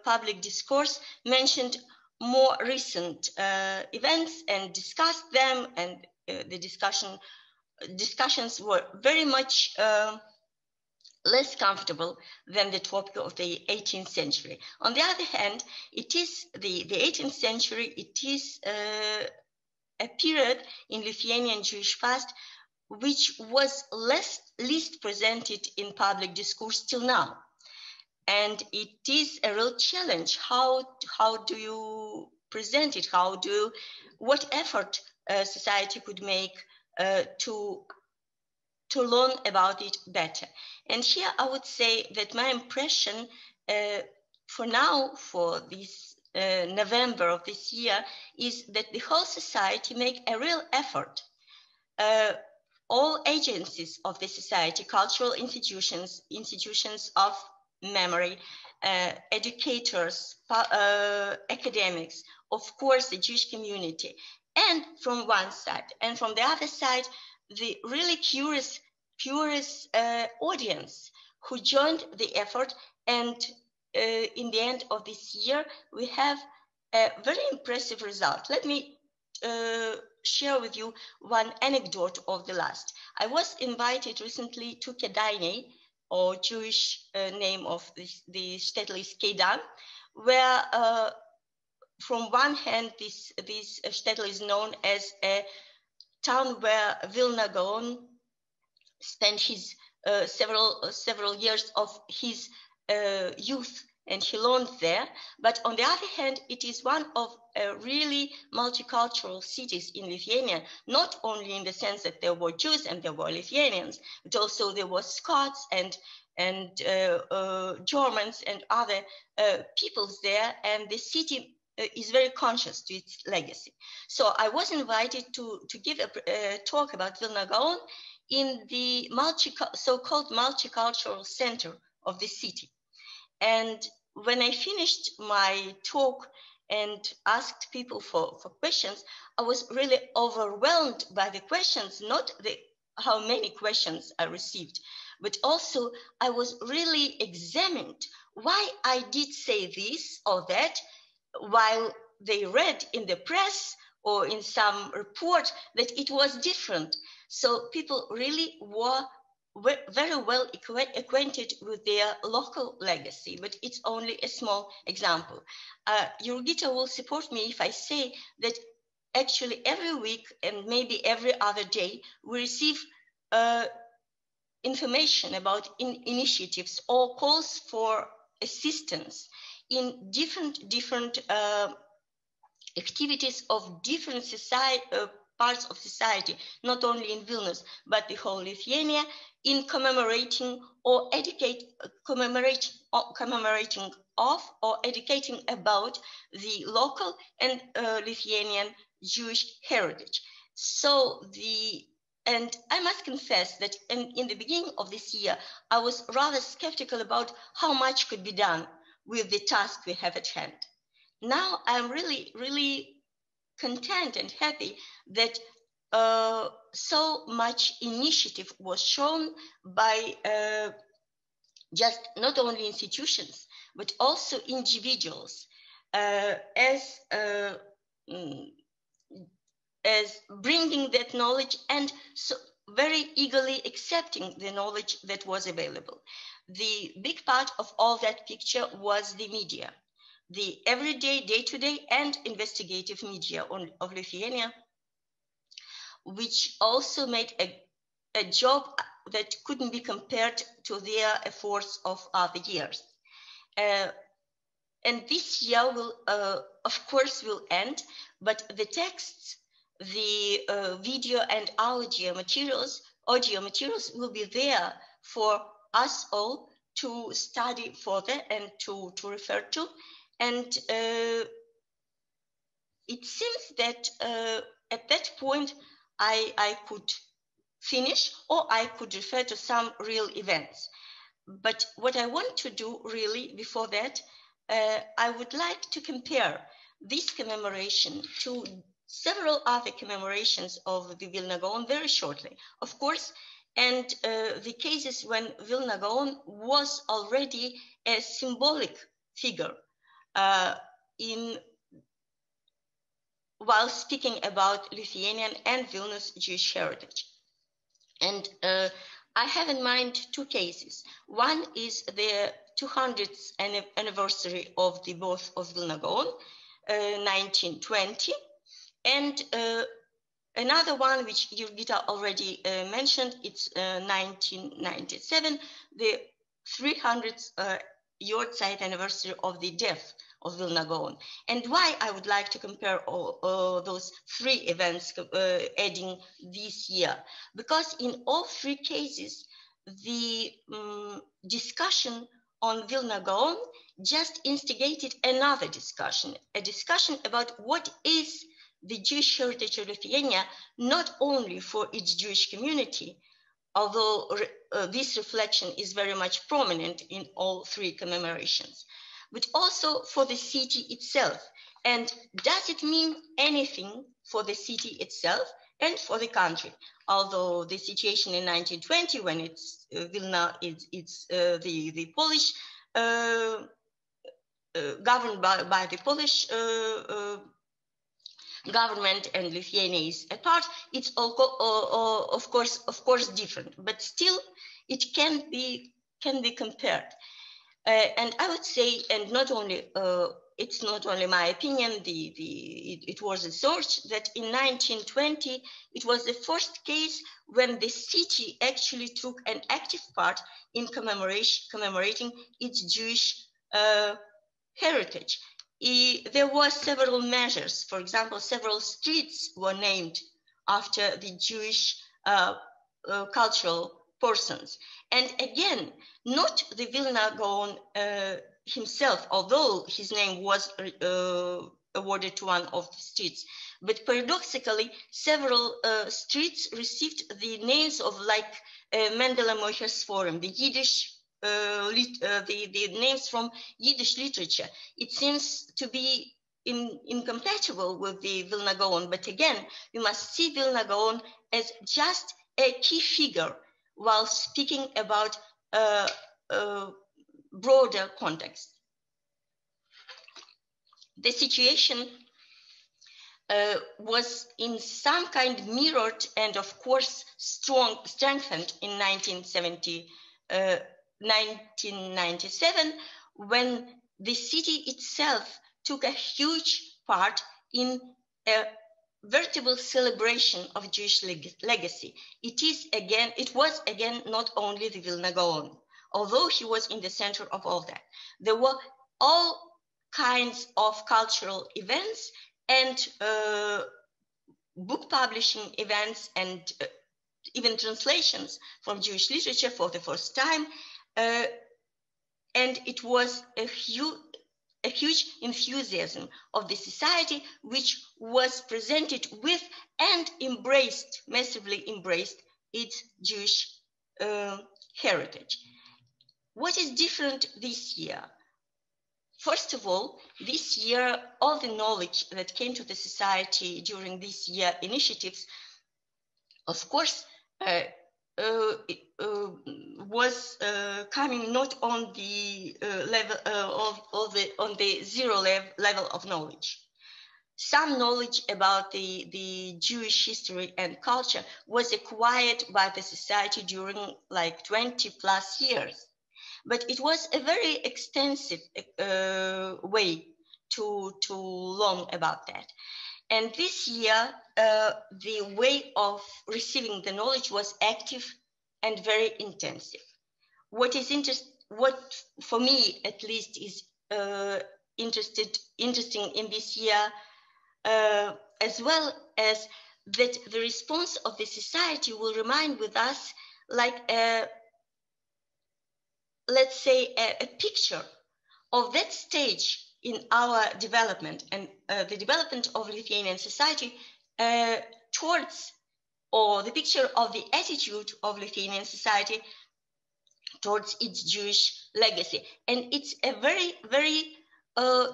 public discourse mentioned more recent events and discussed them, and the discussions were very much less comfortable than the topic of the 18th century. On the other hand, it is the 18th century, it is a period in Lithuanian Jewish past which was least presented in public discourse till now. And it is a real challenge. How do you present it? What effort society could make to learn about it better? And here I would say that my impression for now, for this November of this year, is that the whole society make a real effort. All agencies of the society, cultural institutions, institutions of memory, educators, academics, of course the Jewish community, and from one side, and from the other side, the really curious audience who joined the effort. And in the end of this year, we have a very impressive result. Let me share with you one anecdote of the last. I was invited recently to Kėdainiai, or Jewish name of the shtetl is Keidan, where from one hand this shtetl is known as a town where Vilna Gaon spent his several years of his youth, and he learned there. But on the other hand, it is one of really multicultural cities in Lithuania, not only in the sense that there were Jews and there were Lithuanians, but also there were Scots and Germans and other peoples there, and the city is very conscious to its legacy. So I was invited to give a talk about Vilna Gaon in the so-called multicultural center of the city. And when I finished my talk and asked people for questions, I was really overwhelmed by the questions, not how many questions I received, but also I was really examined why I did say this or that, while they read in the press or in some report that it was different. So people really were very well acquainted with their local legacy, but it's only a small example. Jurgita will support me if I say that actually every week and maybe every other day we receive information about initiatives or calls for assistance in different activities of different parts of society, not only in Vilnius, but the whole Lithuania, in commemorating or commemorating of or educating about the local and Lithuanian Jewish heritage. And I must confess that in the beginning of this year, I was rather skeptical about how much could be done with the task we have at hand. Now I'm really, really content and happy that so much initiative was shown by just not only institutions, but also individuals as bringing that knowledge and so very eagerly accepting the knowledge that was available. The big part of all that picture was the media, the everyday, day-to-day and investigative media of Lithuania, which also made a job that couldn't be compared to their efforts of other years. And this year will, of course, will end, but the texts, the video and audio materials will be there for us all to study further and to refer to. And it seems that at that point, I could finish or I could refer to some real events. But what I want to do really before that, I would like to compare this commemoration to several other commemorations of the Vilna Gaon very shortly, of course, and the cases when Vilna Gaon was already a symbolic figure while speaking about Lithuanian and Vilnius Jewish heritage. And I have in mind two cases. One is the 200th anniversary of the birth of Vilna Gaon, 1920, and another one which Jurgita already mentioned, it's 1997, the 300th Yortzeit anniversary of the death of Vilna Gaon. And why I would like to compare all those three events adding this year? Because in all three cases, the discussion on Vilna Gaon just instigated another discussion, a discussion about what is the Jewish heritage of Lithuania, not only for its Jewish community, although this reflection is very much prominent in all three commemorations, but also for the city itself. And does it mean anything for the city itself and for the country? Although the situation in 1920, when it's Vilna, it's the Polish, governed by the Polish government, and Lithuania is a part, it's of course different, but still it can be compared. And I would say, and not only it's not only my opinion, it was researched that in 1920 it was the first case when the city actually took an active part in commemorating its Jewish heritage. There were several measures. For example, several streets were named after the Jewish cultural persons. And again, not the Vilna Gaon himself, although his name was awarded to one of the streets, but paradoxically, several streets received the names of, like, Mendele Mocher's Forum, the Yiddish, the names from Yiddish literature. It seems to be incompatible with the Vilna Gaon, but again, we must see Vilna Gaon as just a key figure while speaking about broader context. The situation was in some kind mirrored and of course strengthened in 1997, when the city itself took a huge part in a veritable celebration of Jewish legacy. It was again not only the Vilna Gaon, although he was in the center of all that. There were all kinds of cultural events and book publishing events and even translations from Jewish literature for the first time. And it was a huge enthusiasm of the society, which was presented with and massively embraced its Jewish heritage. What is different this year? First of all, this year, all the knowledge that came to the society during this year initiatives of course, was coming not on the level on the zero level of knowledge. Some knowledge about the Jewish history and culture was acquired by the society during like 20 plus years. But it was a very extensive way to learn about that. And this year, the way of receiving the knowledge was active and very intensive. What for me at least is interesting in this year, as well as that the response of the society will remain with us like let's say a picture of that stage in our development and the development of Lithuanian society towards, or the picture of the attitude of Lithuanian society towards its Jewish legacy. And it's a very, very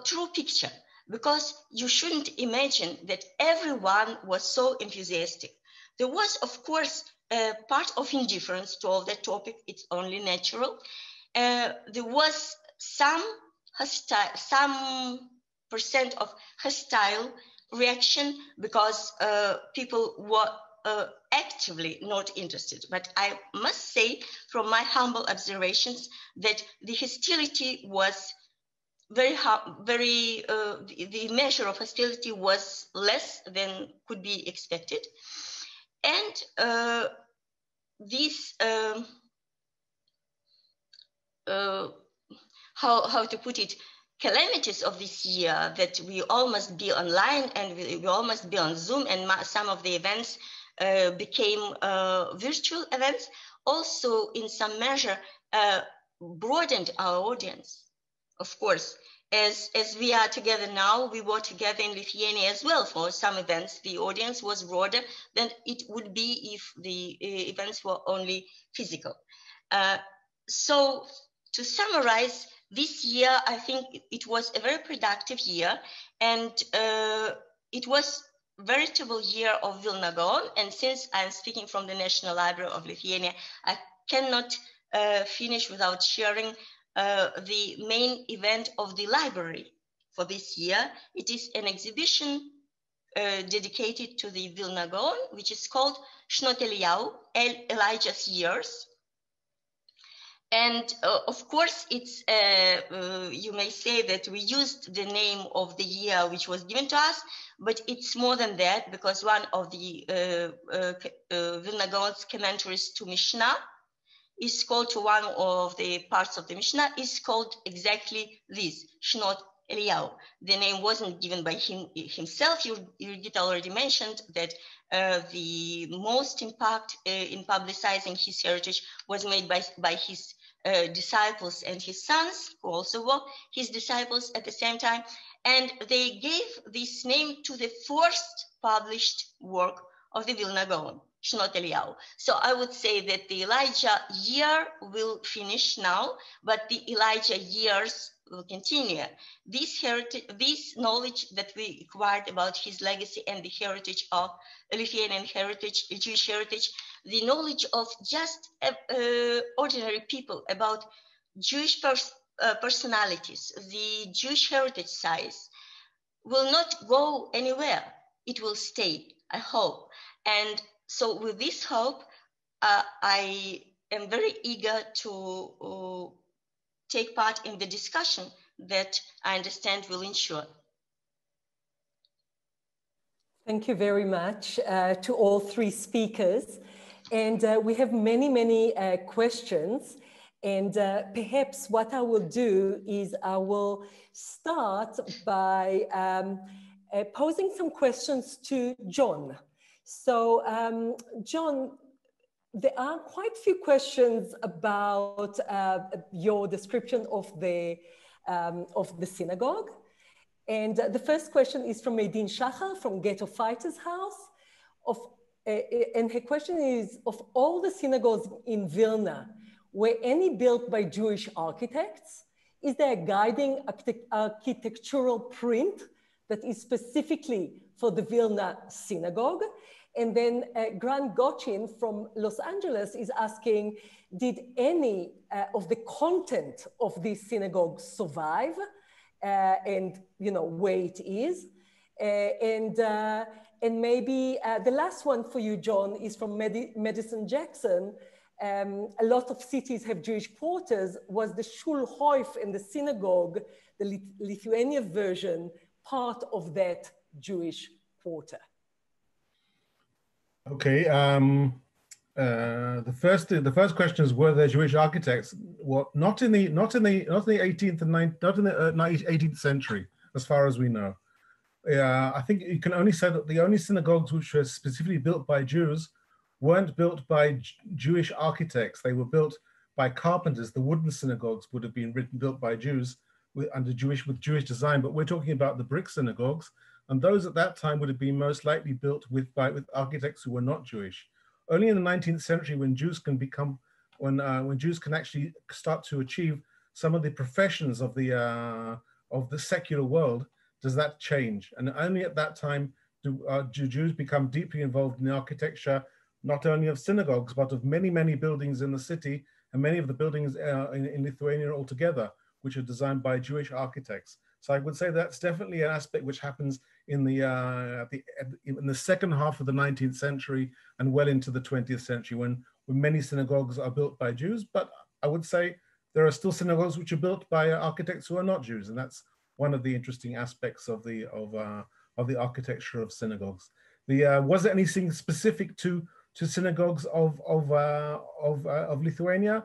true picture, because you shouldn't imagine that everyone was so enthusiastic. There was, of course, a part of indifference to all that topic. It's only natural. There was some percent of hostile reaction, because people were actively not interested. But I must say, from my humble observations, that the hostility was the measure of hostility was less than could be expected. And these how to put it, calamities of this year, that we all must be online and we all must be on Zoom, and some of the events became virtual events, also in some measure broadened our audience. Of course, as we are together now, we were together in Lithuania as well for some events. The audience was broader than it would be if the events were only physical. So to summarize, this year, I think it was a very productive year, and it was a veritable year of Vilna Gaon. And since I'm speaking from the National Library of Lithuania, I cannot finish without sharing the main event of the library for this year. It is an exhibition dedicated to the Vilna Gaon, which is called Shnot Eliyahu, Elijah's Years. And of course, it's you may say that we used the name of the year which was given to us, but it's more than that, because one of the Vilna Gaon's commentaries to Mishnah is called, to one of the parts of the Mishnah, is called exactly this, Shnot Eliyahu. The name wasn't given by himself. Jurgita already mentioned that the most impact in publicizing his heritage was made by his disciples and his sons, who also were his disciples at the same time. And they gave this name to the first published work of the Vilna Gaon, Shnot Eliyahu. So I would say that the Elijah year will finish now, but the Elijah years will continue. This knowledge that we acquired about his legacy and the heritage of Lithuanian heritage, Jewish heritage, the knowledge of just ordinary people about Jewish personalities, the Jewish heritage size, will not go anywhere. It will stay, I hope. And so with this hope, I am very eager to take part in the discussion that I understand will ensure. Thank you very much to all three speakers. And we have many, many questions. And perhaps what I will do is I will start by posing some questions to John. So, John, there are quite a few questions about your description of the synagogue. And the first question is from Medin Shachar from Ghetto Fighters House. And her question is, of all the synagogues in Vilna, were any built by Jewish architects? Is there a guiding architectural print that is specifically for the Vilna synagogue? And then Grant Gotchin from Los Angeles is asking, did any of the content of these synagogues survive? And where it is? And maybe the last one for you, John, is from Madison Jackson. A lot of cities have Jewish quarters. Was the Schulhoff and the synagogue, the Lithuanian version, part of that Jewish quarter? Okay. The first question is, were there Jewish architects? Well, not in the 18th and 18th century, as far as we know. I think you can only say that the only synagogues which were specifically built by Jews weren't built by Jewish architects. They were built by carpenters. The wooden synagogues would have been built by Jews with Jewish design, but we're talking about the brick synagogues, and those at that time would have been most likely built with architects who were not Jewish. Only in the 19th century, when Jews can actually start to achieve some of the professions of the secular world, does that change. And only at that time do Jews become deeply involved in the architecture, not only of synagogues, but of many, many buildings in the city, and many of the buildings in Lithuania altogether, which are designed by Jewish architects. So I would say that's definitely an aspect which happens in the second half of the 19th century and well into the 20th century, when many synagogues are built by Jews. But I would say there are still synagogues which are built by architects who are not Jews, and that's one of the interesting aspects of the architecture of synagogues. Was there anything specific to synagogues of Lithuania?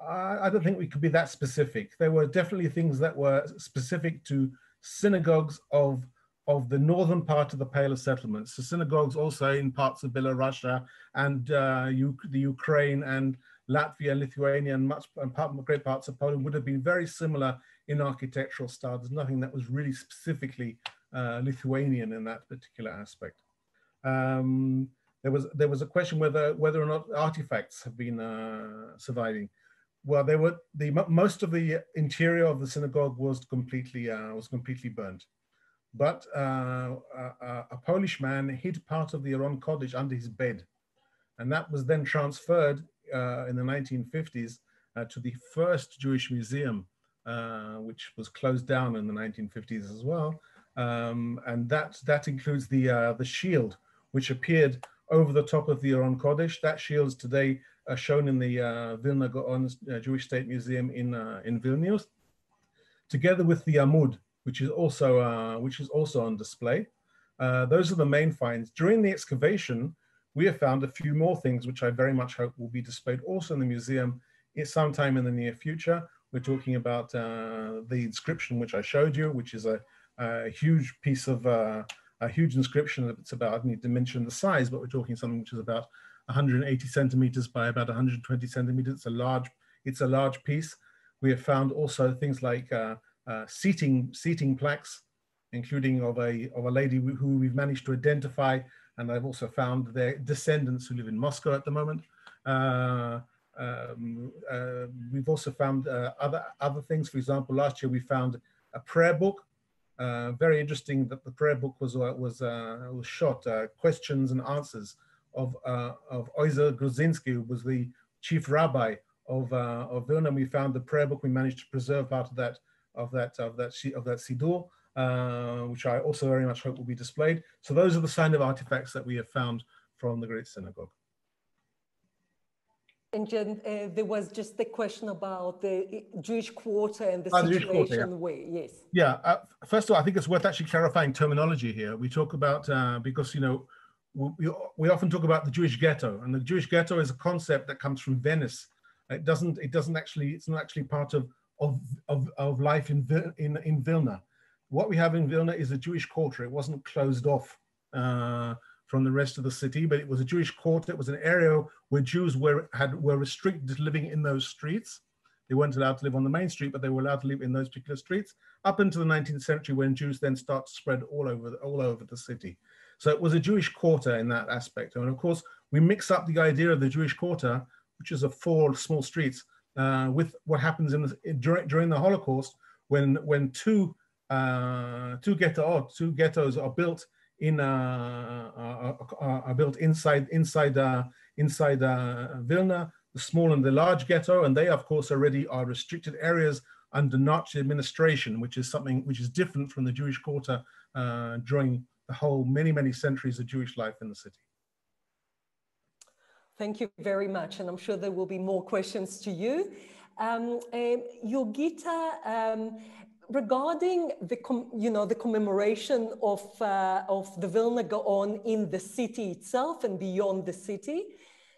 I don't think we could be that specific. There were definitely things that were specific to synagogues of the northern part of the Pale of Settlements. So synagogues also in parts of Belarus and the Ukraine and Latvia and Lithuania and great parts of Poland would have been very similar in architectural style. There's nothing that was really specifically Lithuanian in that particular aspect. There was a question whether or not artifacts have been surviving. Well, most of the interior of the synagogue was completely burnt, but a Polish man hid part of the Aron Kodesh under his bed, and that was then transferred in the 1950s to the first Jewish museum, which was closed down in the 1950s as well, and that includes the shield which appeared over the top of the Aron Kodesh. That shield today shown in the Vilna Jewish State Museum in Vilnius, together with the Amud, which is also on display. Those are the main finds. During the excavation, we have found a few more things which I very much hope will be displayed also in the museum sometime in the near future. We're talking about the inscription which I showed you, which is a huge piece of a huge inscription. It's about, I don't need to mention the size, but we're talking something which is about 180 centimeters by about 120 centimeters. It's a large piece. We have found also things like seating plaques, including of a lady who we've managed to identify, and I've also found their descendants who live in Moscow at the moment. We've also found other things. For example, last year we found a prayer book. Very interesting that the prayer book was shot, questions and answers of Oizer Grudzinski, who was the chief rabbi of Vilna. We found the prayer book. We managed to preserve part of that siddur, which I also very much hope will be displayed. So those are the kind of artifacts that we have found from the Great Synagogue. And Jen, there was just the question about the Jewish quarter and the situation where, yes. Yeah, first of all, I think it's worth actually clarifying terminology here. We talk about, because, we often talk about the Jewish ghetto, and the Jewish ghetto is a concept that comes from Venice. It's not actually part of life in Vilna. What we have in Vilna is a Jewish quarter. It wasn't closed off from the rest of the city, but it was a Jewish quarter. It was an area where Jews were restricted to living in those streets. They weren't allowed to live on the main street, but they were allowed to live in those particular streets up into the 19th century, when Jews then start to spread all over the city. So it was a Jewish quarter in that aspect. And of course, we mix up the idea of the Jewish quarter, which is 4 small streets, with what happens during the Holocaust, when two ghettos are built are built inside Vilna, the small and the large ghetto, and they of course already are restricted areas under Nazi administration, which is something which is different from the Jewish quarter during the whole many centuries of Jewish life in the city. Thank you very much, and I'm sure there will be more questions to you. Jurgita, regarding the commemoration of the Vilna Gaon in the city itself and beyond the city,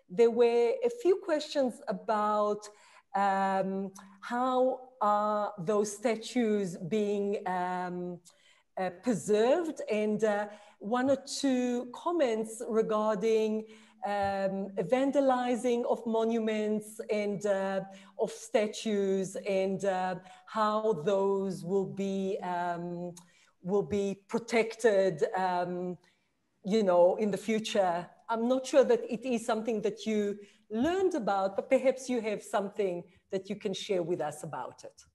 there were a few questions about how are those statues being preserved, and one or two comments regarding vandalizing of monuments and of statues, and how those will be protected, in the future. I'm not sure that it is something that you learned about, but perhaps you have something that you can share with us about it.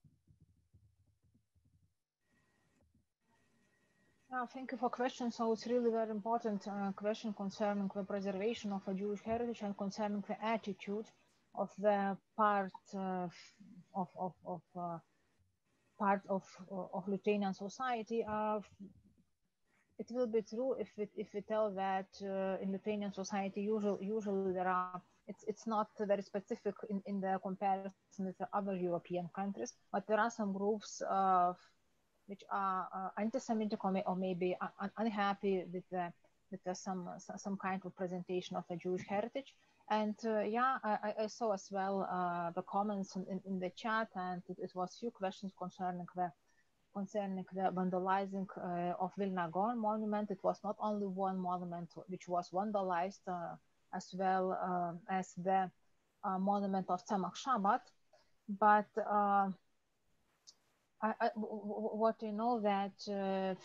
Thank you for question. So it's really very important question concerning the preservation of a Jewish heritage and concerning the attitude of the part of Lithuanian society. It will be true if we tell that in Lithuanian society usually there are, it's not very specific in the comparison with the other European countries, but there are some groups which are anti-Semitic or maybe unhappy with some kind of presentation of a Jewish heritage. And I saw as well the comments in the chat, and it was few questions concerning the vandalizing of Vilna Gaon monument. It was not only one monument which was vandalized, as well as the monument of Tzemach Shabbat, but what you know that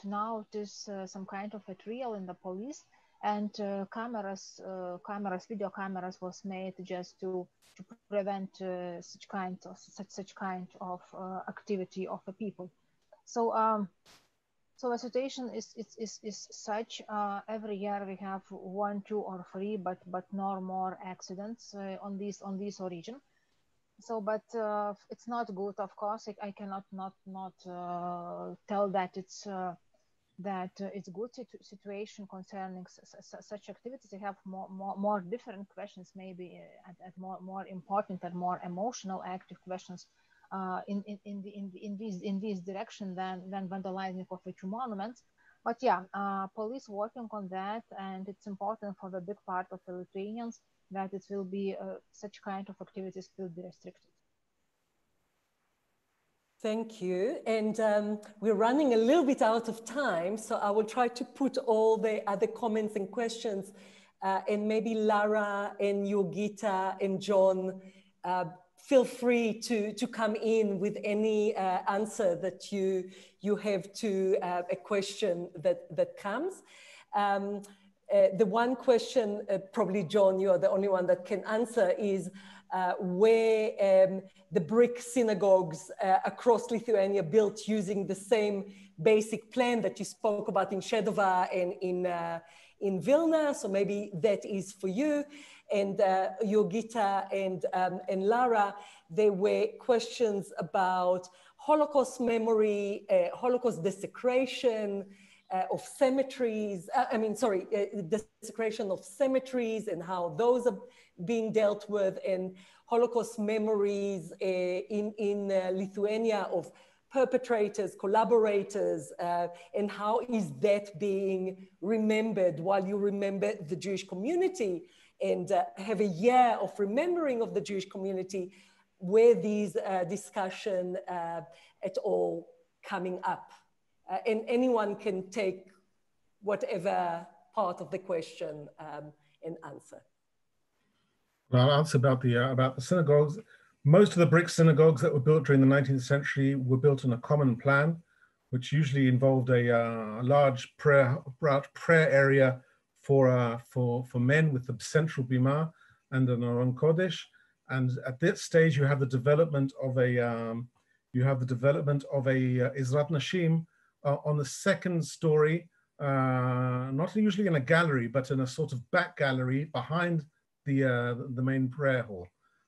now it is some kind of a trial in the police, and video cameras was made just to prevent such kind of activity of the people. So so the situation is such. Every year we have 1, 2, or 3, but no more accidents on this origin. So, but it's not good, of course. I cannot not tell that it's good situation concerning such activities. They have more different questions, maybe at more important and more emotional, active questions in this direction than vandalizing of the two monuments. But yeah, police working on that, and it's important for the big part of the Lithuanians that it will be such kind of activities will be restricted. Thank you. And we're running a little bit out of time, so I will try to put all the other comments and questions, and maybe Lara and Jurgita and John, feel free to come in with any answer that you have to a question that comes. The one question, probably John, you are the only one that can answer, is where the brick synagogues across Lithuania built using the same basic plan that you spoke about in Shedova and in Vilna. So maybe that is for you. And Jurgita and Lara, there were questions about Holocaust memory, Holocaust desecration of cemeteries, desecration of cemeteries and how those are being dealt with, and Holocaust memories in Lithuania of perpetrators, collaborators, and how is that being remembered while you remember the Jewish community, and have a year of remembering of the Jewish community where these discussion at all coming up. And anyone can take whatever part of the question and answer. Well, I'll answer about the synagogues. Most of the brick synagogues that were built during the 19th century were built on a common plan, which usually involved a large prayer area for men with the central bima and an Aron Kodesh. And at that stage, you have the development of a Izrat Nashim on the second story not usually in a gallery, but in a sort of back gallery behind the main prayer hall.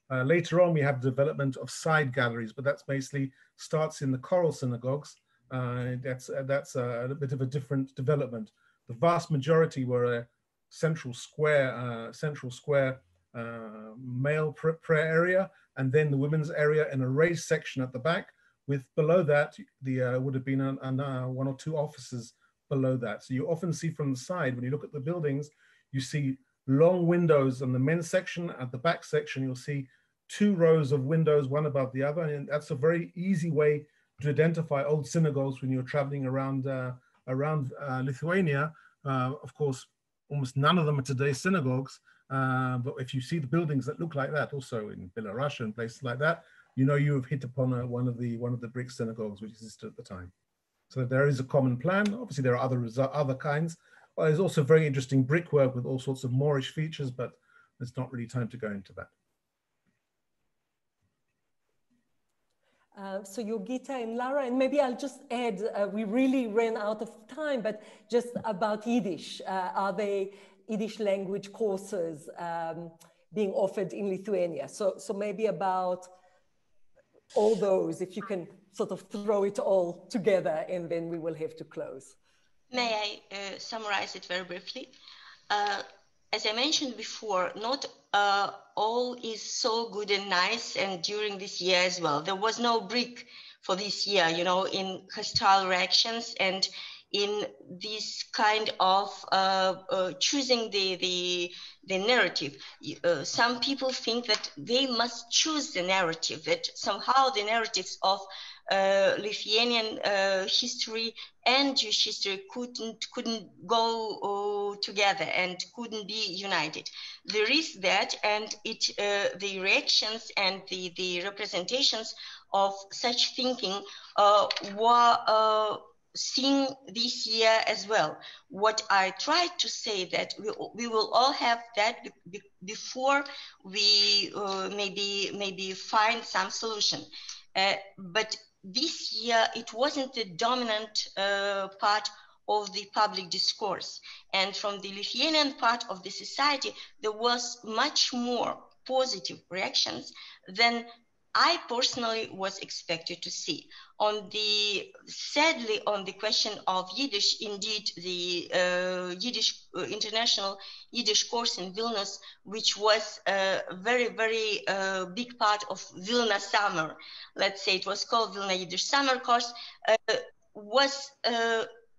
Later on, we have development of side galleries, but that's basically starts in the choral synagogues. That's a bit of a different development. The vast majority were a central square male prayer area, and then the women's area in a raised section at the back, with below that the would have been one or two offices below that. So you often see from the side, when you look at the buildings, you see long windows on the men's section. At the back section, you'll see 2 rows of windows, one above the other, and that's a very easy way to identify old synagogues when you're traveling around Lithuania. Of course, almost none of them are today's synagogues, but if you see the buildings that look like that, also in Belarus and places like that, you know you have hit upon one of the brick synagogues which existed at the time. So there is a common plan. Obviously, there are other kinds. Well, there's also very interesting brickwork with all sorts of Moorish features, but there's not really time to go into that. So Jurgita and Lara, and maybe I'll just add, we really ran out of time, but just about Yiddish. Are there Yiddish language courses being offered in Lithuania? So maybe about all those, if you can sort of throw it all together, and then we will have to close. May I summarize it very briefly? As I mentioned before, not all is so good and nice, and during this year as well. There was no brick for this year, you know, in hostile reactions and in this kind of choosing the narrative. Some people think that they must choose the narrative, that somehow the narratives of Lithuanian history and Jewish history couldn't go together and couldn't be united. There is that, and the reactions and the representations of such thinking were seen this year as well. What I tried to say that we will all have that before we maybe find some solution. But this year, it wasn't the dominant part of the public discourse. And from the Lithuanian part of the society, there was much more positive reactions than I personally was expected to see. Sadly, on the question of Yiddish, indeed, the international Yiddish course in Vilnius, which was a very, very big part of Vilna summer, let's say it was called Vilna Yiddish summer course, was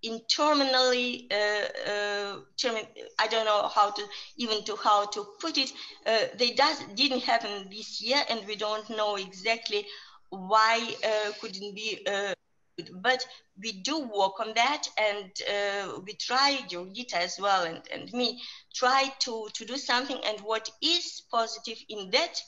internally, I don't know how to put it. They didn't happen this year, and we don't know exactly why couldn't be. But we do work on that, and we try, Jurgita as well, and me, try to do something. And what is positive in that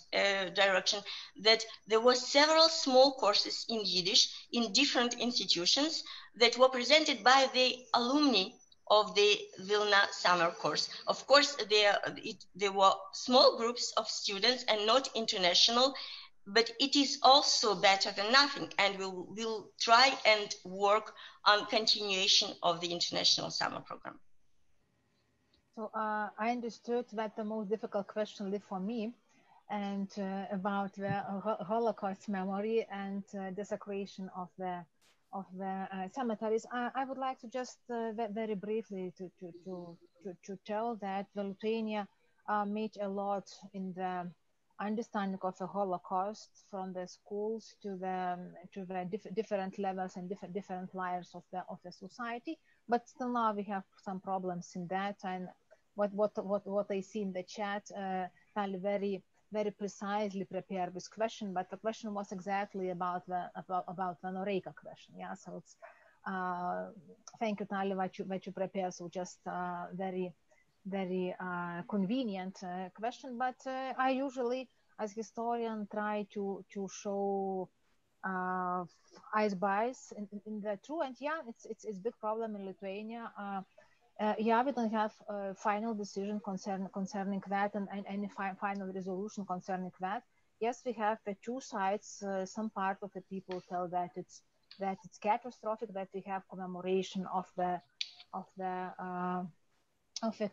direction, that there were several small courses in Yiddish in different institutions that were presented by the alumni of the Vilna summer course. Of course, there were small groups of students and not international, but it is also better than nothing, and we'll try and work on continuation of the international summer program. So I understood that the most difficult question left for me, and about the Holocaust memory and desecration of the cemeteries. I would like to just very briefly to tell that Lithuania made a lot in the understanding of the Holocaust, from the schools to the different levels and different layers of the society. But still now we have some problems in that. And what I see in the chat, Tali very precisely prepared this question, but the question was exactly about the Noreika question. Yeah, so it's thank you, Tali, what you prepared. So just very convenient question, but I usually, as historian, try to show eyes bias in the true. And yeah, it's a big problem in Lithuania. Yeah, we don't have a final decision concerning that, and any final resolution concerning that. Yes, we have the two sides. Some part of the people tell that it's catastrophic, that we have commemoration of the a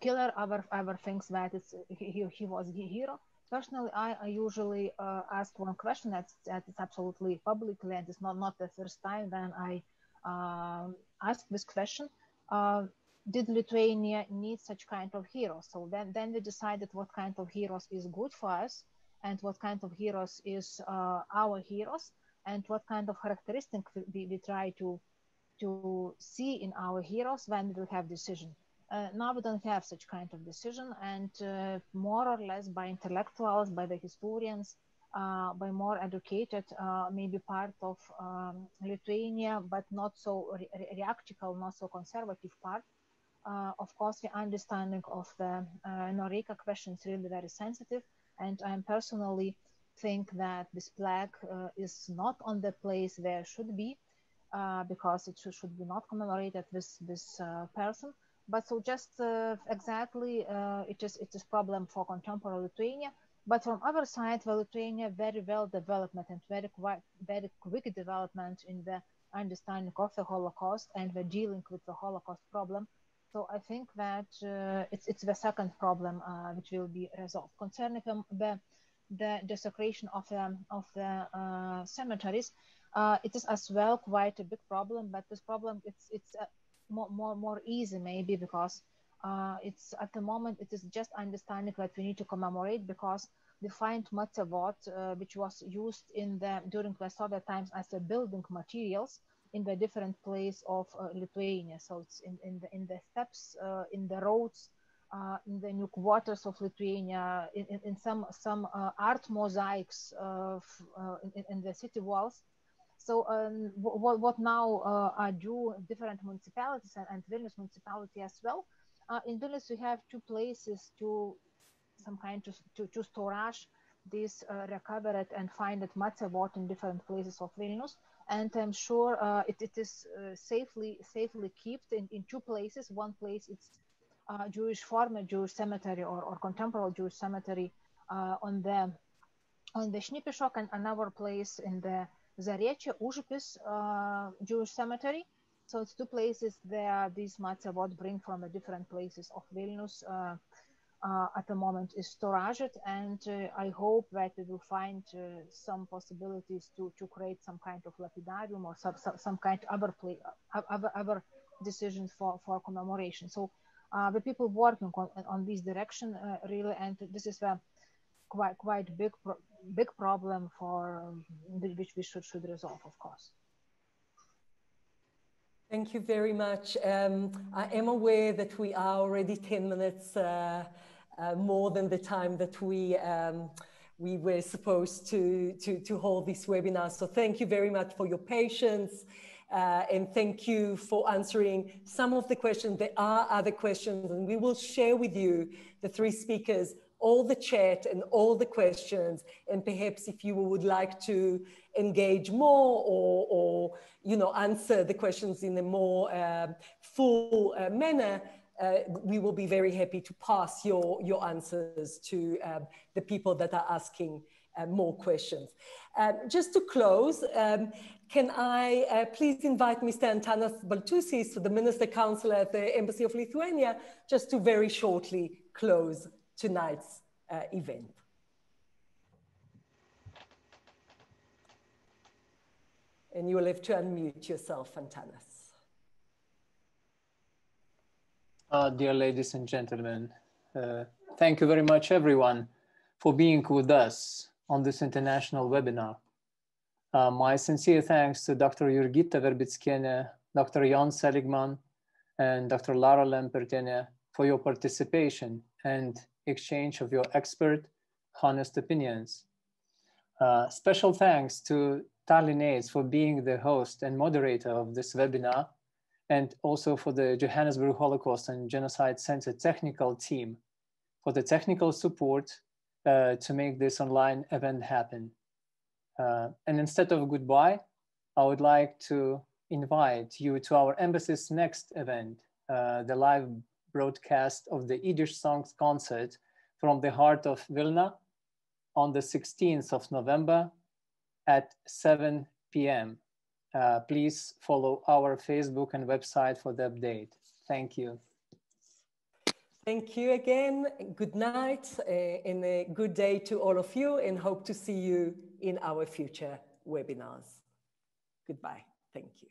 killer. Other thinks that he was a hero. Personally, I usually ask one question that is absolutely publicly, and it's not the first time then I ask this question. Did Lithuania need such kind of heroes? So then we decided what kind of heroes is good for us, and what kind of heroes is our heroes, and what kind of characteristics we try to see in our heroes when we have decision. Now we don't have such kind of decision, and more or less by intellectuals, by the historians, by more educated, maybe part of Lithuania, but not so reactical, not so conservative part. Of course, the understanding of the Noreika question is really very sensitive, and I personally think that this plaque is not on the place where it should be, because it should be not commemorated with this person. But so just exactly, it is problem for contemporary Lithuania. But from other side, the Lithuania very well development and very quick development in the understanding of the Holocaust and the dealing with the Holocaust problem. So I think that it's the second problem which will be resolved. Concerning the desecration of the cemeteries, it is as well quite a big problem. But this problem it's more easy maybe because it's at the moment it is just understanding that we need to commemorate because we find Matsevot which was used during the Soviet times as a building materials in the different place of Lithuania. So it's in the steppes, in the roads, in the new quarters of Lithuania, in some art mosaics in the city walls. So what now are due different municipalities and Vilnius municipality as well. In Vilnius we have two places to some kind to storage this recovered and find it Matsevot in different places of Vilnius. And I'm sure it is safely kept in two places. One place it's former Jewish cemetery or contemporary Jewish cemetery on the Šnipišok, and another place in the Zarečie Užupis Jewish cemetery. So it's two places there these Matsevot bring from the different places of Vilnius. At the moment is storaged, and I hope that we will find some possibilities to create some kind of lapidarium or some kind of other decisions for commemoration. So the people working on this direction really, and this is a quite big problem for which we should resolve, of course. Thank you very much. I am aware that we are already 10 minutes more than the time that we were supposed to hold this webinar. So thank you very much for your patience, and thank you for answering some of the questions. There are other questions, and we will share with you, the three speakers, all the chat and all the questions, and perhaps if you would like to engage more or answer the questions in a more full manner, we will be very happy to pass your answers to the people that are asking more questions. Just to close, can I please invite Mr. Antanas Baltusis, the Minister Counselor at the Embassy of Lithuania, just to very shortly close tonight's event. And you will have to unmute yourself, Antanas. Dear ladies and gentlemen, thank you very much, everyone, for being with us on this international webinar. My sincere thanks to Dr. Jurgita Verbickienė, Dr. John Seligman, and Dr. Lara Lempertiene for your participation and exchange of your expert, honest opinions. Special thanks to Tallinnates for being the host and moderator of this webinar, and also for the Johannesburg Holocaust and Genocide Center technical team for the technical support to make this online event happen. And instead of goodbye, I would like to invite you to our embassy's next event, the live broadcast of the Yiddish Songs concert from the heart of Vilna on the 16th of November at 7 p.m. Please follow our Facebook and website for the update. Thank you. Thank you again. Good night and a good day to all of you, and hope to see you in our future webinars. Goodbye. Thank you.